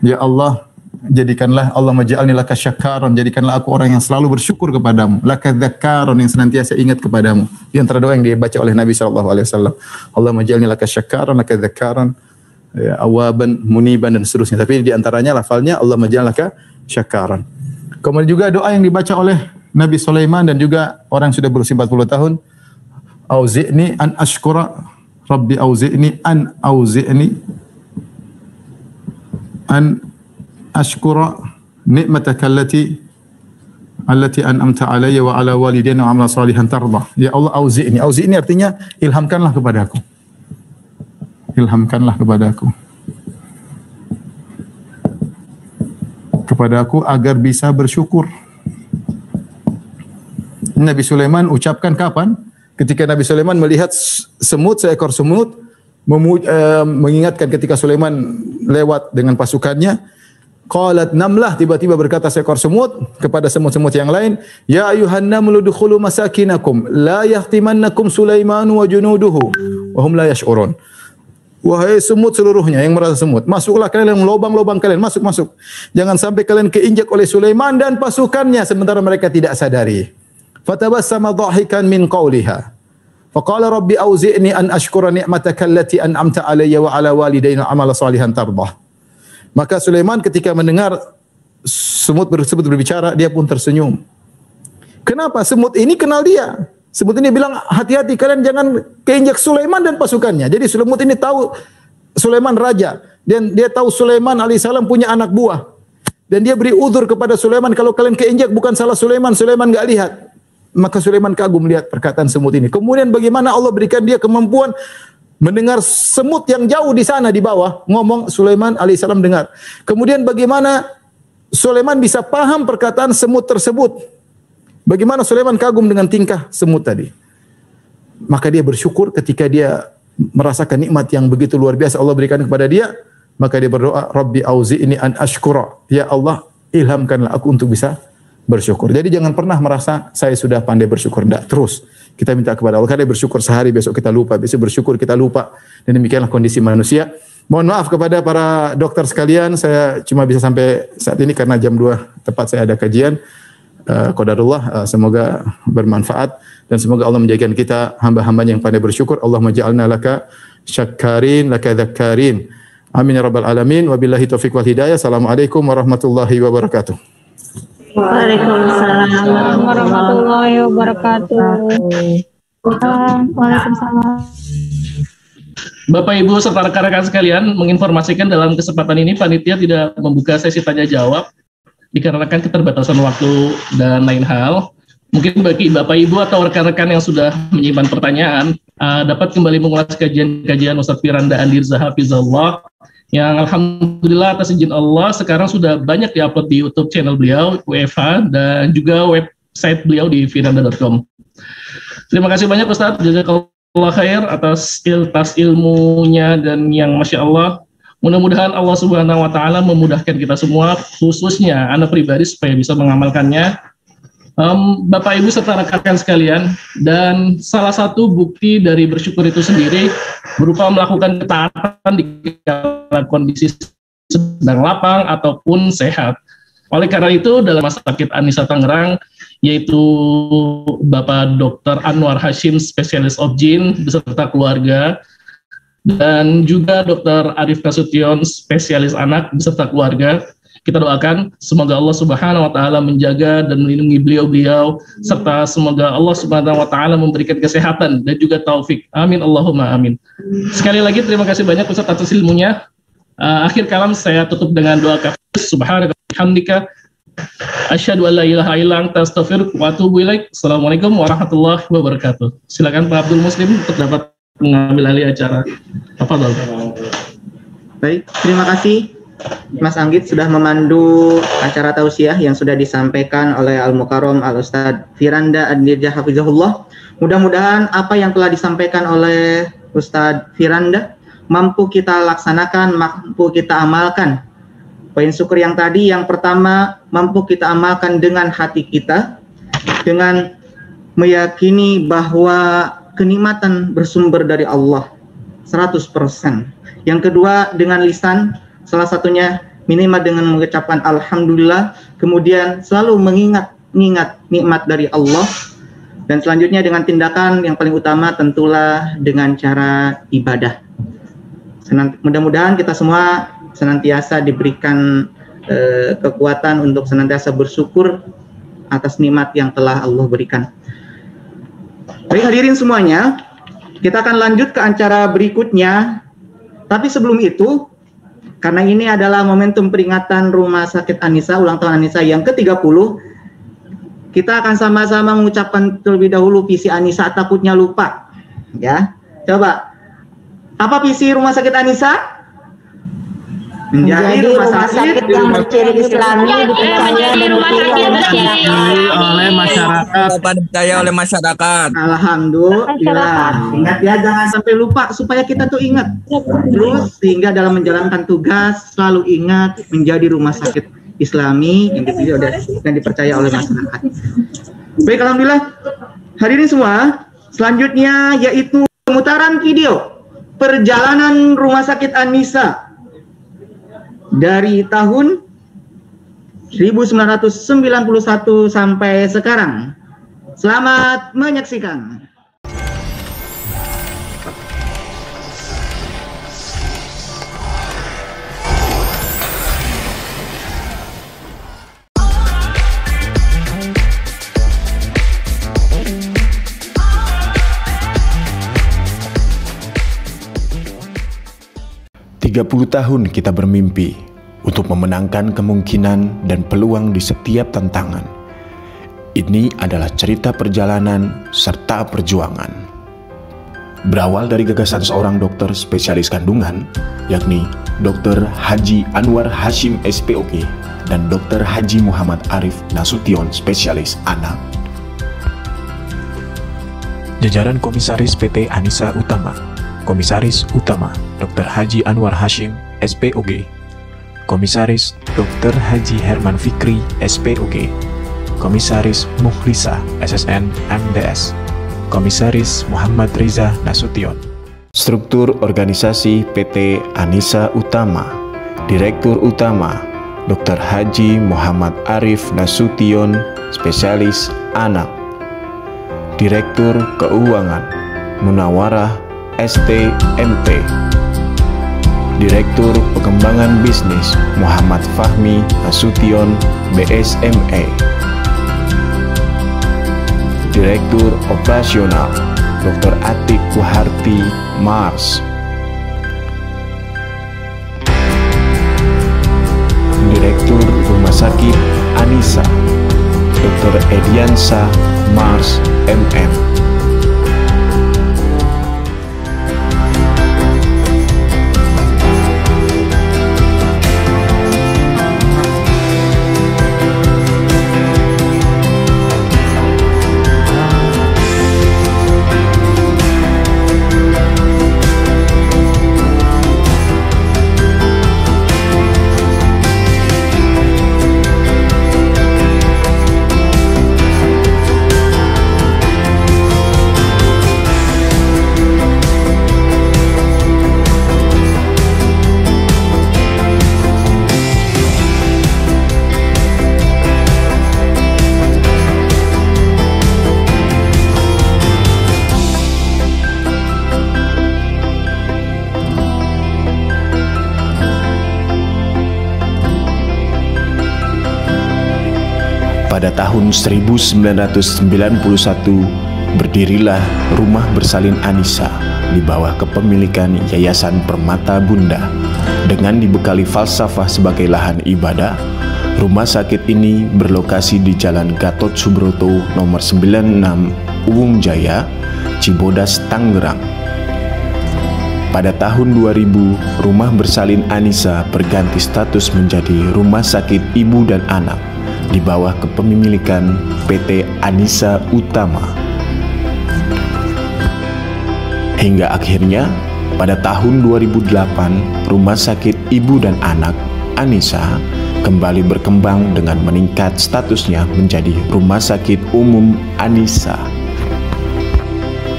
Speaker 9: Ya Allah, jadikanlah Allah maj'alni laka syakaran, jadikanlah aku orang yang selalu bersyukur kepadamu, laka dzakaran, yang senantiasa ingat kepadamu. Di antara doa yang dibaca oleh Nabi sallallahu alaihi wasallam, Allah maj'alni laka syakaran laka dzakaran, ya, awaban muniban dan seterusnya. Tapi di antaranya lafalnya Allah maj'alni laka syakaran. Kemudian juga doa yang dibaca oleh Nabi Sulaiman dan juga orang yang sudah berusia 40 tahun, auzi'ni an ashkura rabbi auzi'ni an ashkura ni'mataka allati an'amta alayya wa ala walidayya wa amala salihan tardah. Ya Allah, auzi'ni. Auzi'ni artinya ilhamkanlah kepadaku. Ilhamkanlah kepadaku agar bisa bersyukur. Nabi Sulaiman ucapkan kapan? Ketika Nabi Sulaiman melihat seekor semut, mengingatkan ketika Sulaiman lewat dengan pasukannya, qalat namlah, tiba-tiba berkata seekor semut kepada semut-semut yang lain, ya ayuhan namlu dukhulu masakinakum la yahtimannakum Sulaiman wa junuduhu wa hum la yash'urun. Wahai semut seluruhnya yang merasa semut, masuklah kalian dalam lubang-lubang kalian, masuk. Jangan sampai kalian keinjak oleh Sulaiman dan pasukannya sementara mereka tidak sadari. Fatabassama dhahikan min qawliha. Faqala rabbi auzi'ni an ashkura ni'mataka allati an'amta alayya wa ala walidayya wa amala salihan tardah. Maka Sulaiman ketika mendengar semut tersebut berbicara, dia pun tersenyum. Kenapa? Semut ini kenal dia. Semut ini bilang, hati-hati kalian jangan keinjak Sulaiman dan pasukannya. Jadi semut ini tahu Sulaiman raja, dan dia tahu Sulaiman alaihissalam punya anak buah. Dan dia beri uzur kepada Sulaiman, kalau kalian keinjak bukan salah Sulaiman enggak lihat. Maka Sulaiman kagum melihat perkataan semut ini. Kemudian bagaimana Allah berikan dia kemampuan mendengar semut yang jauh di sana di bawah ngomong, Sulaiman alaihissalam dengar. Kemudian bagaimana Sulaiman bisa paham perkataan semut tersebut. Bagaimana Sulaiman kagum dengan tingkah semut tadi. Maka dia bersyukur ketika dia merasakan nikmat yang begitu luar biasa Allah berikan kepada dia. Maka dia berdoa, Rabbi auzi'ni an ashkura. Ya Allah, ilhamkanlah aku untuk bisa bersyukur. Jadi jangan pernah merasa saya sudah pandai bersyukur. Tidak, terus kita minta kepada Allah. Kadang bersyukur sehari, besok kita lupa, besok bersyukur kita lupa. Dan demikianlah kondisi manusia. Mohon maaf kepada para dokter sekalian, saya cuma bisa sampai saat ini karena jam 2 tepat saya ada kajian. Qadarullah, semoga bermanfaat dan semoga Allah menjadikan kita hamba-hambanya yang pandai bersyukur. Allahumma ja'alna laka syakkarin laka dzakkarin. Amin ya rabbal alamin. Wabillahi taufiq wal hidayah. Assalamualaikum warahmatullahi wabarakatuh.
Speaker 3: Waalaikumsalam warahmatullahi wabarakatuh. Waalaikumsalam.
Speaker 8: Bapak Ibu serta rekan-rekan sekalian, menginformasikan dalam kesempatan ini panitia tidak membuka sesi tanya jawab dikarenakan keterbatasan waktu dan lain hal. Mungkin bagi Bapak Ibu atau rekan-rekan yang sudah menyimpan pertanyaan, dapat kembali mengulas kajian Ustaz Firanda Andirza Hafizahullah yang alhamdulillah atas izin Allah sekarang sudah banyak diupload di YouTube channel beliau, WFH, dan juga website beliau di firanda.com. Terima kasih banyak Ustaz, jazakallah khair atas ilmunya dan yang Masya Allah. Mudah-mudahan Allah Subhanahu wa Ta'ala memudahkan kita semua, khususnya anak pribadi, supaya bisa mengamalkannya. Bapak Ibu serta rekan-rekan sekalian, dan salah satu bukti dari bersyukur itu sendiri berupa melakukan ketaatan di kondisi sedang lapang ataupun sehat. Oleh karena itu, dalam Rumah Sakit An-Nisa Tangerang, yaitu Bapak Dr. Anwar Hashim, spesialis obgyn beserta keluarga, dan juga Dr. Arif Nasution, spesialis anak beserta keluarga, kita doakan semoga Allah Subhanahu wa Ta'ala menjaga dan melindungi beliau-beliau, serta semoga Allah Subhanahu wa Ta'ala memberikan kesehatan dan juga taufik. Amin Allahumma amin. Sekali lagi terima kasih banyak Ustaz atas ilmunya. Akhir kalam saya tutup dengan doa kafir. Subhanaka wa bihamdika asyhadu an la ilaha illa anta astaghfiruka wa atubu ilaik. Assalamualaikum warahmatullahi wabarakatuh. Silakan Pak Abdul Muslim untuk dapat mengambil alih acara. Tafadhol.
Speaker 1: Baik, terima kasih Mas Anggit sudah memandu acara tausiah yang sudah disampaikan oleh Al-Mukarram Al-Ustadz Firanda Andirja Hafizahullah. Mudah-mudahan apa yang telah disampaikan oleh Ustadz Firanda, mampu kita laksanakan, mampu kita amalkan. Poin syukur yang tadi, yang pertama, mampu kita amalkan dengan hati kita, dengan meyakini bahwa kenikmatan bersumber dari Allah 100%. Yang kedua, dengan lisan, salah satunya minimal dengan mengucapkan alhamdulillah, kemudian selalu mengingat nikmat dari Allah. Dan selanjutnya dengan tindakan yang paling utama tentulah dengan cara ibadah. Mudah-mudahan kita semua senantiasa diberikan kekuatan untuk senantiasa bersyukur atas nikmat yang telah Allah berikan. Baik hadirin semuanya, kita akan lanjut ke acara berikutnya. Tapi sebelum itu, karena ini adalah momentum peringatan Rumah Sakit An-Nisa, ulang tahun An-Nisa yang ke-30, kita akan sama-sama mengucapkan terlebih dahulu visi An-Nisa, takutnya lupa. Ya, coba. Apa visi Rumah Sakit An-Nisa? Menjadi rumah sakit yang berciri Islami, dipercaya
Speaker 5: oleh masyarakat. Dipercaya oleh masyarakat.
Speaker 1: Alhamdulillah. Ingat ya, jangan sampai lupa supaya kita tuh ingat. Terus sehingga dalam menjalankan tugas selalu ingat menjadi rumah sakit Islami yang dipercaya oleh masyarakat. Baik, alhamdulillah. Hadirin semua, selanjutnya yaitu pemutaran video perjalanan Rumah Sakit An-Nisa dari tahun 1991 sampai sekarang. Selamat menyaksikan.
Speaker 10: Tahun kita bermimpi untuk memenangkan kemungkinan dan peluang di setiap tantangan. Ini adalah cerita perjalanan serta perjuangan. Berawal dari gagasan seorang dokter spesialis kandungan, yakni Dr. Haji Anwar Hashim SPOG dan Dr. Haji Muhammad Arif Nasution spesialis anak.
Speaker 11: Jajaran Komisaris PT An-Nisa Utama. Komisaris Utama Dr. Haji Anwar Hashim SPOG, Komisaris Dr. Haji Herman Fikri SPOG, Komisaris Mukhlisa SSN MDS, Komisaris Muhammad Riza Nasution.
Speaker 10: Struktur organisasi PT An-Nisa Utama. Direktur Utama Dr. Haji Muhammad Arif Nasution spesialis anak. Direktur Keuangan Munawarah STMT. Direktur Pengembangan Bisnis Muhammad Fahmi Nasution BSME. Direktur Operasional Dr. Atik Kuharti Mars. Direktur Rumah Sakit An-Nisa Dr. Ediansa Mars MM. Pada tahun 1991, berdirilah Rumah Bersalin An-Nisa di bawah kepemilikan Yayasan Permata Bunda. Dengan dibekali falsafah sebagai lahan ibadah, rumah sakit ini berlokasi di Jalan Gatot Subroto nomor 96, Uwung Jaya, Cibodas, Tangerang. Pada tahun 2000, Rumah Bersalin An-Nisa berganti status menjadi Rumah Sakit Ibu dan Anak di bawah kepemilikan PT An-Nisa Utama. Hingga akhirnya pada tahun 2008, Rumah Sakit Ibu dan Anak Anissa kembali berkembang dengan meningkat statusnya menjadi Rumah Sakit Umum Anissa.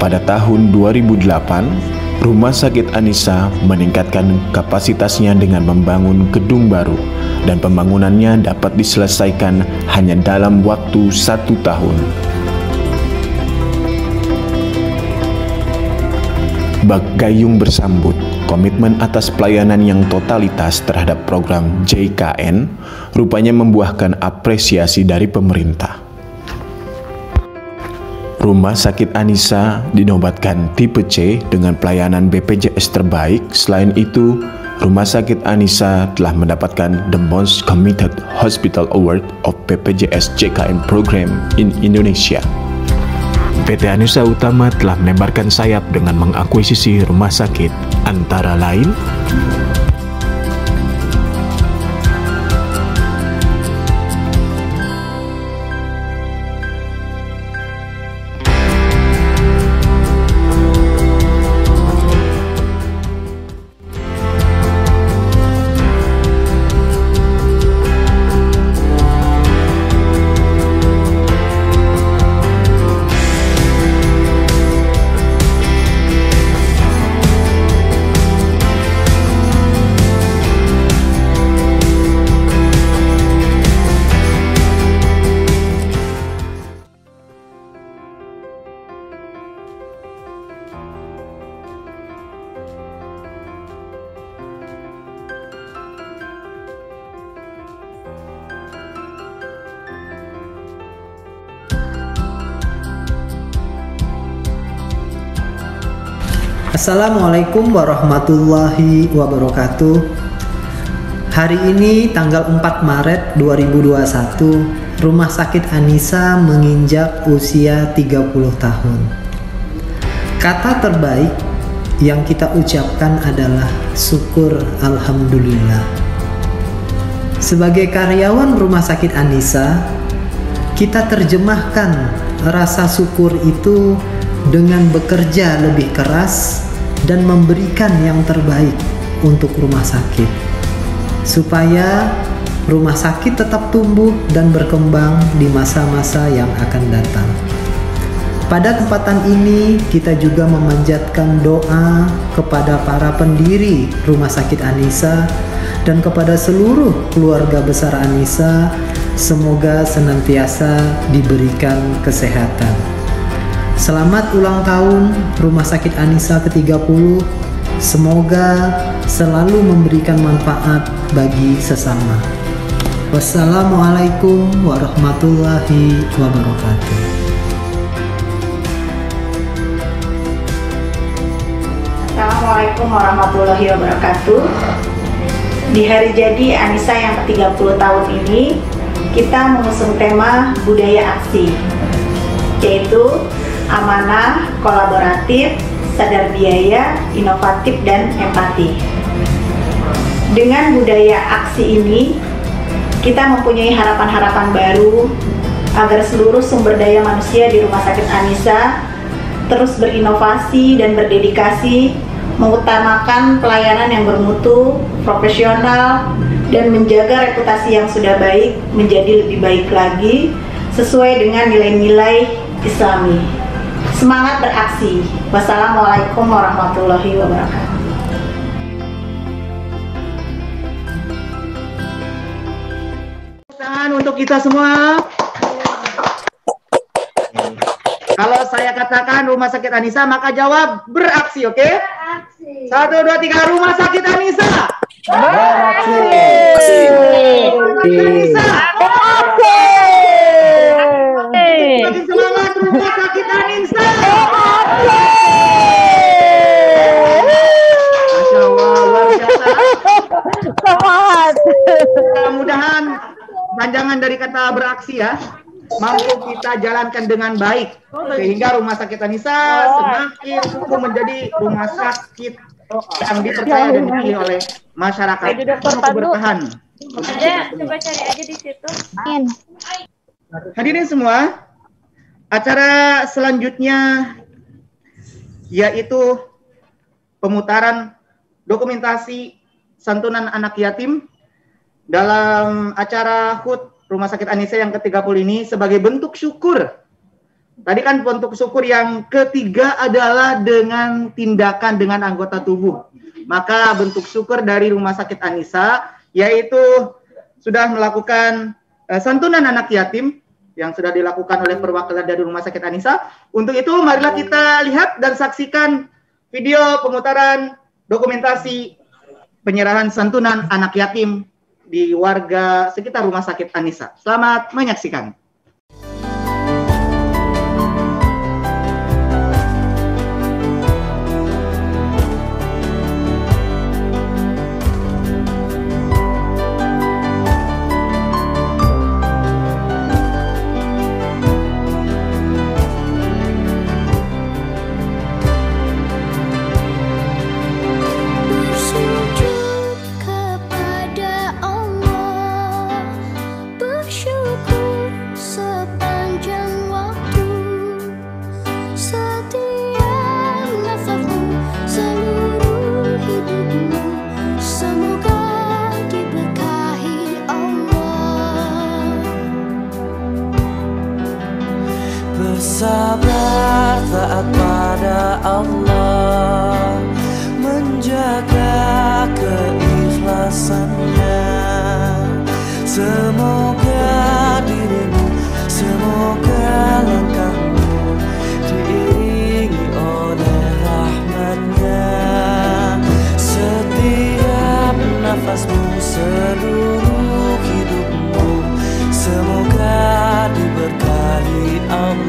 Speaker 10: Pada tahun 2008, Rumah Sakit Anissa meningkatkan kapasitasnya dengan membangun gedung baru dan pembangunannya dapat diselesaikan hanya dalam waktu 1 tahun. Bagayung bersambut komitmen atas pelayanan yang totalitas terhadap program JKN rupanya membuahkan apresiasi dari pemerintah. Rumah Sakit Anissa dinobatkan tipe C dengan pelayanan BPJS terbaik. Selain itu, Rumah Sakit Anissa telah mendapatkan The Most Committed Hospital Award of BPJS JKN Program in Indonesia. PT Anissa Utama telah menebarkan sayap dengan mengakuisisi rumah sakit antara lain
Speaker 12: Assalamualaikum warahmatullahi wabarakatuh. Hari ini tanggal 4 Maret 2021, Rumah Sakit Anissa menginjak usia 30 tahun. Kata terbaik yang kita ucapkan adalah syukur alhamdulillah. Sebagai karyawan Rumah Sakit Anissa, kita terjemahkan rasa syukur itu dengan bekerja lebih keras dan memberikan yang terbaik untuk rumah sakit, supaya rumah sakit tetap tumbuh dan berkembang di masa-masa yang akan datang. Pada kesempatan ini, kita juga memanjatkan doa kepada para pendiri Rumah Sakit Anissa dan kepada seluruh keluarga besar Anissa, semoga senantiasa diberikan kesehatan. Selamat ulang tahun Rumah Sakit Anissa ke-30. Semoga selalu memberikan manfaat bagi sesama. Wassalamualaikum warahmatullahi wabarakatuh.
Speaker 13: Assalamualaikum warahmatullahi wabarakatuh. Di hari jadi Anissa yang ke-30 tahun ini, kita mengusung tema budaya aksi, yaitu amanah, kolaboratif, sadar biaya, inovatif, dan empati. Dengan budaya aksi ini, kita mempunyai harapan-harapan baru agar seluruh sumber daya manusia di Rumah Sakit Anissa terus berinovasi dan berdedikasi, mengutamakan pelayanan yang bermutu, profesional, dan menjaga reputasi yang sudah baik menjadi lebih baik lagi sesuai dengan nilai-nilai Islami. Semangat beraksi. Wassalamualaikum warahmatullahi wabarakatuh.
Speaker 1: Tangan untuk kita semua. Kalau saya katakan Rumah Sakit Anissa, maka jawab beraksi, oke? Beraksi. 1, 2, 3, Rumah Sakit Anissa. Beraksi. Rumah Sakit Anissa. Beraksi. Makin semangat Rumah Sakit Anissa. Masya Allah, luar biasa. Semangat. Mudah-mudahan panjangan dari kata beraksi ya mampu kita jalankan dengan baik sehingga Rumah Sakit Anissa semakin tumbuh menjadi rumah sakit yang dipercaya dan dipilih oleh masyarakat. Keberkahan.
Speaker 2: Coba cari aja di situ.
Speaker 1: Hadirin semua, acara selanjutnya yaitu pemutaran dokumentasi santunan anak yatim dalam acara HUT Rumah Sakit An-Nisa yang ke-30 ini sebagai bentuk syukur. Tadi kan bentuk syukur yang ketiga adalah dengan tindakan dengan anggota tubuh. Maka bentuk syukur dari Rumah Sakit An-Nisa yaitu sudah melakukan santunan anak yatim yang sudah dilakukan oleh perwakilan dari Rumah Sakit An-Nisa. Untuk itu marilah kita lihat dan saksikan video pemutaran dokumentasi penyerahan santunan anak yatim di warga sekitar Rumah Sakit An-Nisa. Selamat menyaksikan.
Speaker 14: Bersabar taat pada Allah, menjaga keikhlasannya. Semoga dirimu, semoga langkahmu diiringi oleh rahmatnya. Setiap nafasmu, seluruh hidupmu, semoga diberkahi Allah.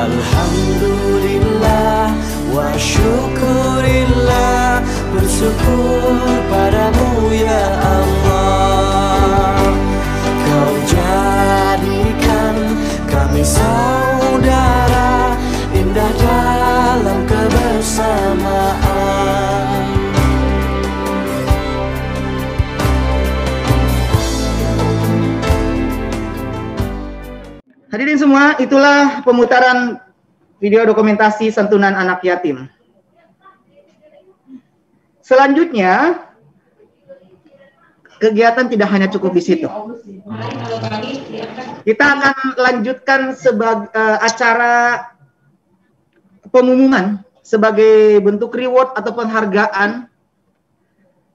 Speaker 14: Alhamdulillah wa syukurillah, bersyukur padamu ya Allah. Kau jadikan kami saudara, indah dalam kebersamaan.
Speaker 1: Hadirin semua, itulah pemutaran video dokumentasi santunan anak yatim. Selanjutnya, kegiatan tidak hanya cukup di situ. Kita akan lanjutkan sebagai acara pengumuman sebagai bentuk reward atau penghargaan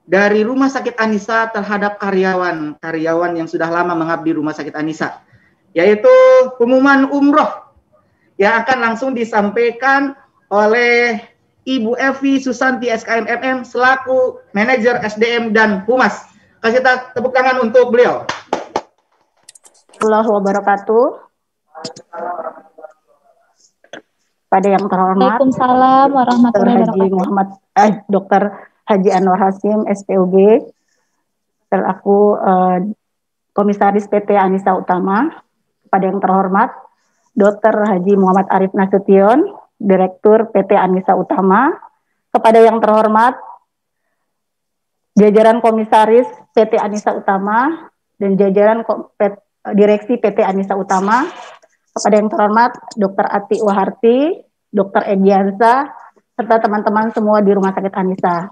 Speaker 1: dari Rumah Sakit An-Nisa terhadap karyawan yang sudah lama mengabdi Rumah Sakit An-Nisa, yaitu pengumuman umroh yang akan langsung disampaikan oleh Ibu Evi Susanti SKMMM selaku manajer SDM dan Humas. Kasih tepuk tangan untuk beliau.
Speaker 15: Assalamualaikum wabarakatuh. Pada yang terhormat,
Speaker 2: Waalaikumsalam warahmatullahi wabarakatuh.
Speaker 15: Dr. Haji Anwar Hashim SPOG selaku Komisaris PT An-Nisa Utama. Pada yang terhormat, Dr. Haji Muhammad Arif Nasution, Direktur PT An-Nisa Utama. Kepada yang terhormat, jajaran Komisaris PT An-Nisa Utama dan jajaran Direksi PT An-Nisa Utama. Kepada yang terhormat, Dr. Ati Waharti, Dr. Egyansa, serta teman-teman semua di Rumah Sakit An-Nisa.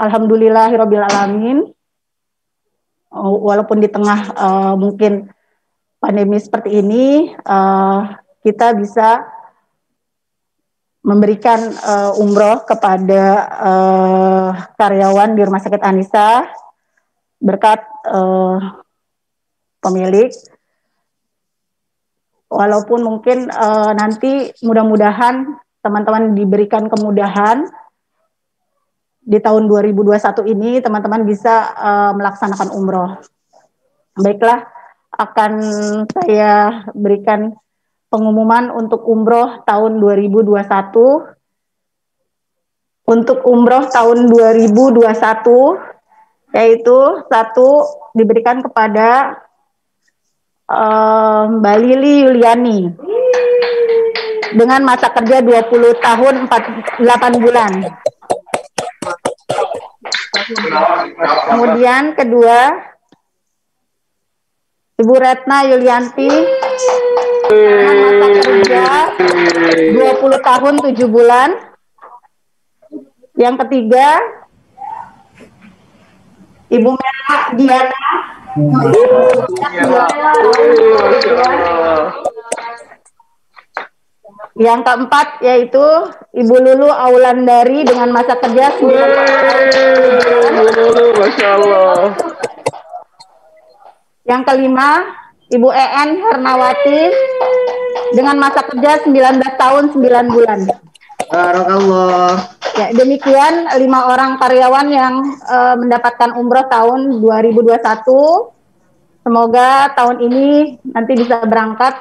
Speaker 15: Alhamdulillahirabbil alamin. Walaupun di tengah mungkin pandemi seperti ini, kita bisa memberikan umroh kepada karyawan di Rumah Sakit An-Nisa berkat pemilik. Walaupun mungkin nanti mudah-mudahan teman-teman diberikan kemudahan di tahun 2021 ini teman-teman bisa melaksanakan umroh. Baiklah, akan saya berikan pengumuman untuk umroh tahun 2021. Untuk umroh tahun 2021, yaitu satu diberikan kepada Mbak Lili Yuliani dengan masa kerja 20 tahun 8 bulan. Kemudian kedua, Ibu Retna Yulianti dengan masa kerja 20 tahun 7 bulan. Yang ketiga, Ibu Mela Diana. Yang keempat yaitu Ibu Lulu Aulandari dengan masa kerja 9 tahun.
Speaker 6: Masya Allah.
Speaker 15: Yang kelima, Ibu EN Hernawati dengan masa kerja 19 tahun 9 bulan.
Speaker 1: Barakallah.
Speaker 15: Ya, demikian 5 orang karyawan yang mendapatkan umroh tahun 2021. Semoga tahun ini nanti bisa berangkat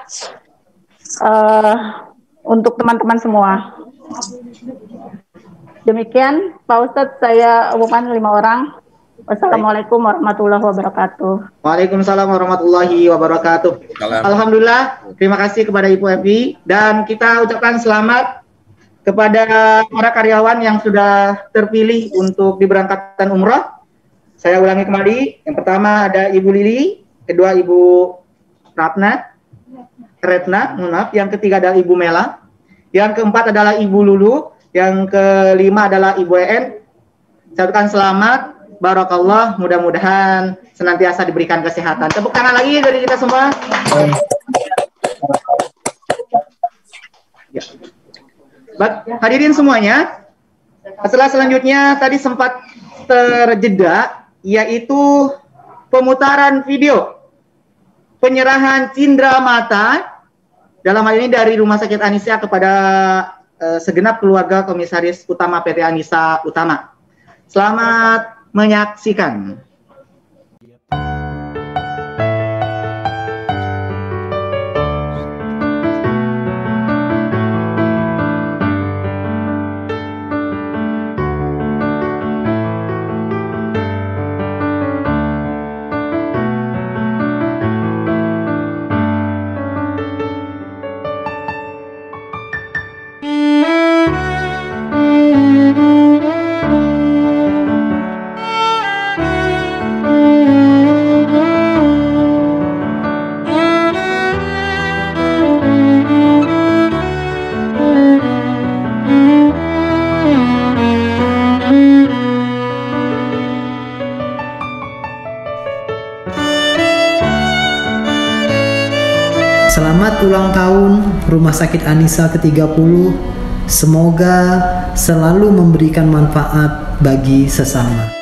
Speaker 15: untuk teman-teman semua. Demikian, Pak Ustadz, saya umumkan 5 orang. Wassalamualaikum warahmatullahi wabarakatuh.
Speaker 1: Waalaikumsalam warahmatullahi wabarakatuh. Alhamdulillah, terima kasih kepada Ibu Evi, dan kita ucapkan selamat kepada para karyawan yang sudah terpilih untuk diberangkatkan umroh. Saya ulangi kembali, yang pertama ada Ibu Lili, kedua Ibu Retna, yang ketiga adalah Ibu Mela, yang keempat adalah Ibu Lulu, yang kelima adalah Ibu En. Saya ucapkan selamat, barakallah, mudah-mudahan senantiasa diberikan kesehatan. Tepuk tangan lagi dari kita semua. Ya. Hadirin semuanya, setelah selanjutnya tadi sempat terjeda, yaitu pemutaran video penyerahan cindera mata, dalam hal ini dari Rumah Sakit Anisa kepada segenap keluarga Komisaris Utama PT Anisa Utama. Selamat menyaksikan.
Speaker 12: Selamat ulang tahun Rumah Sakit Anisa ke-30. Semoga selalu memberikan manfaat bagi sesama.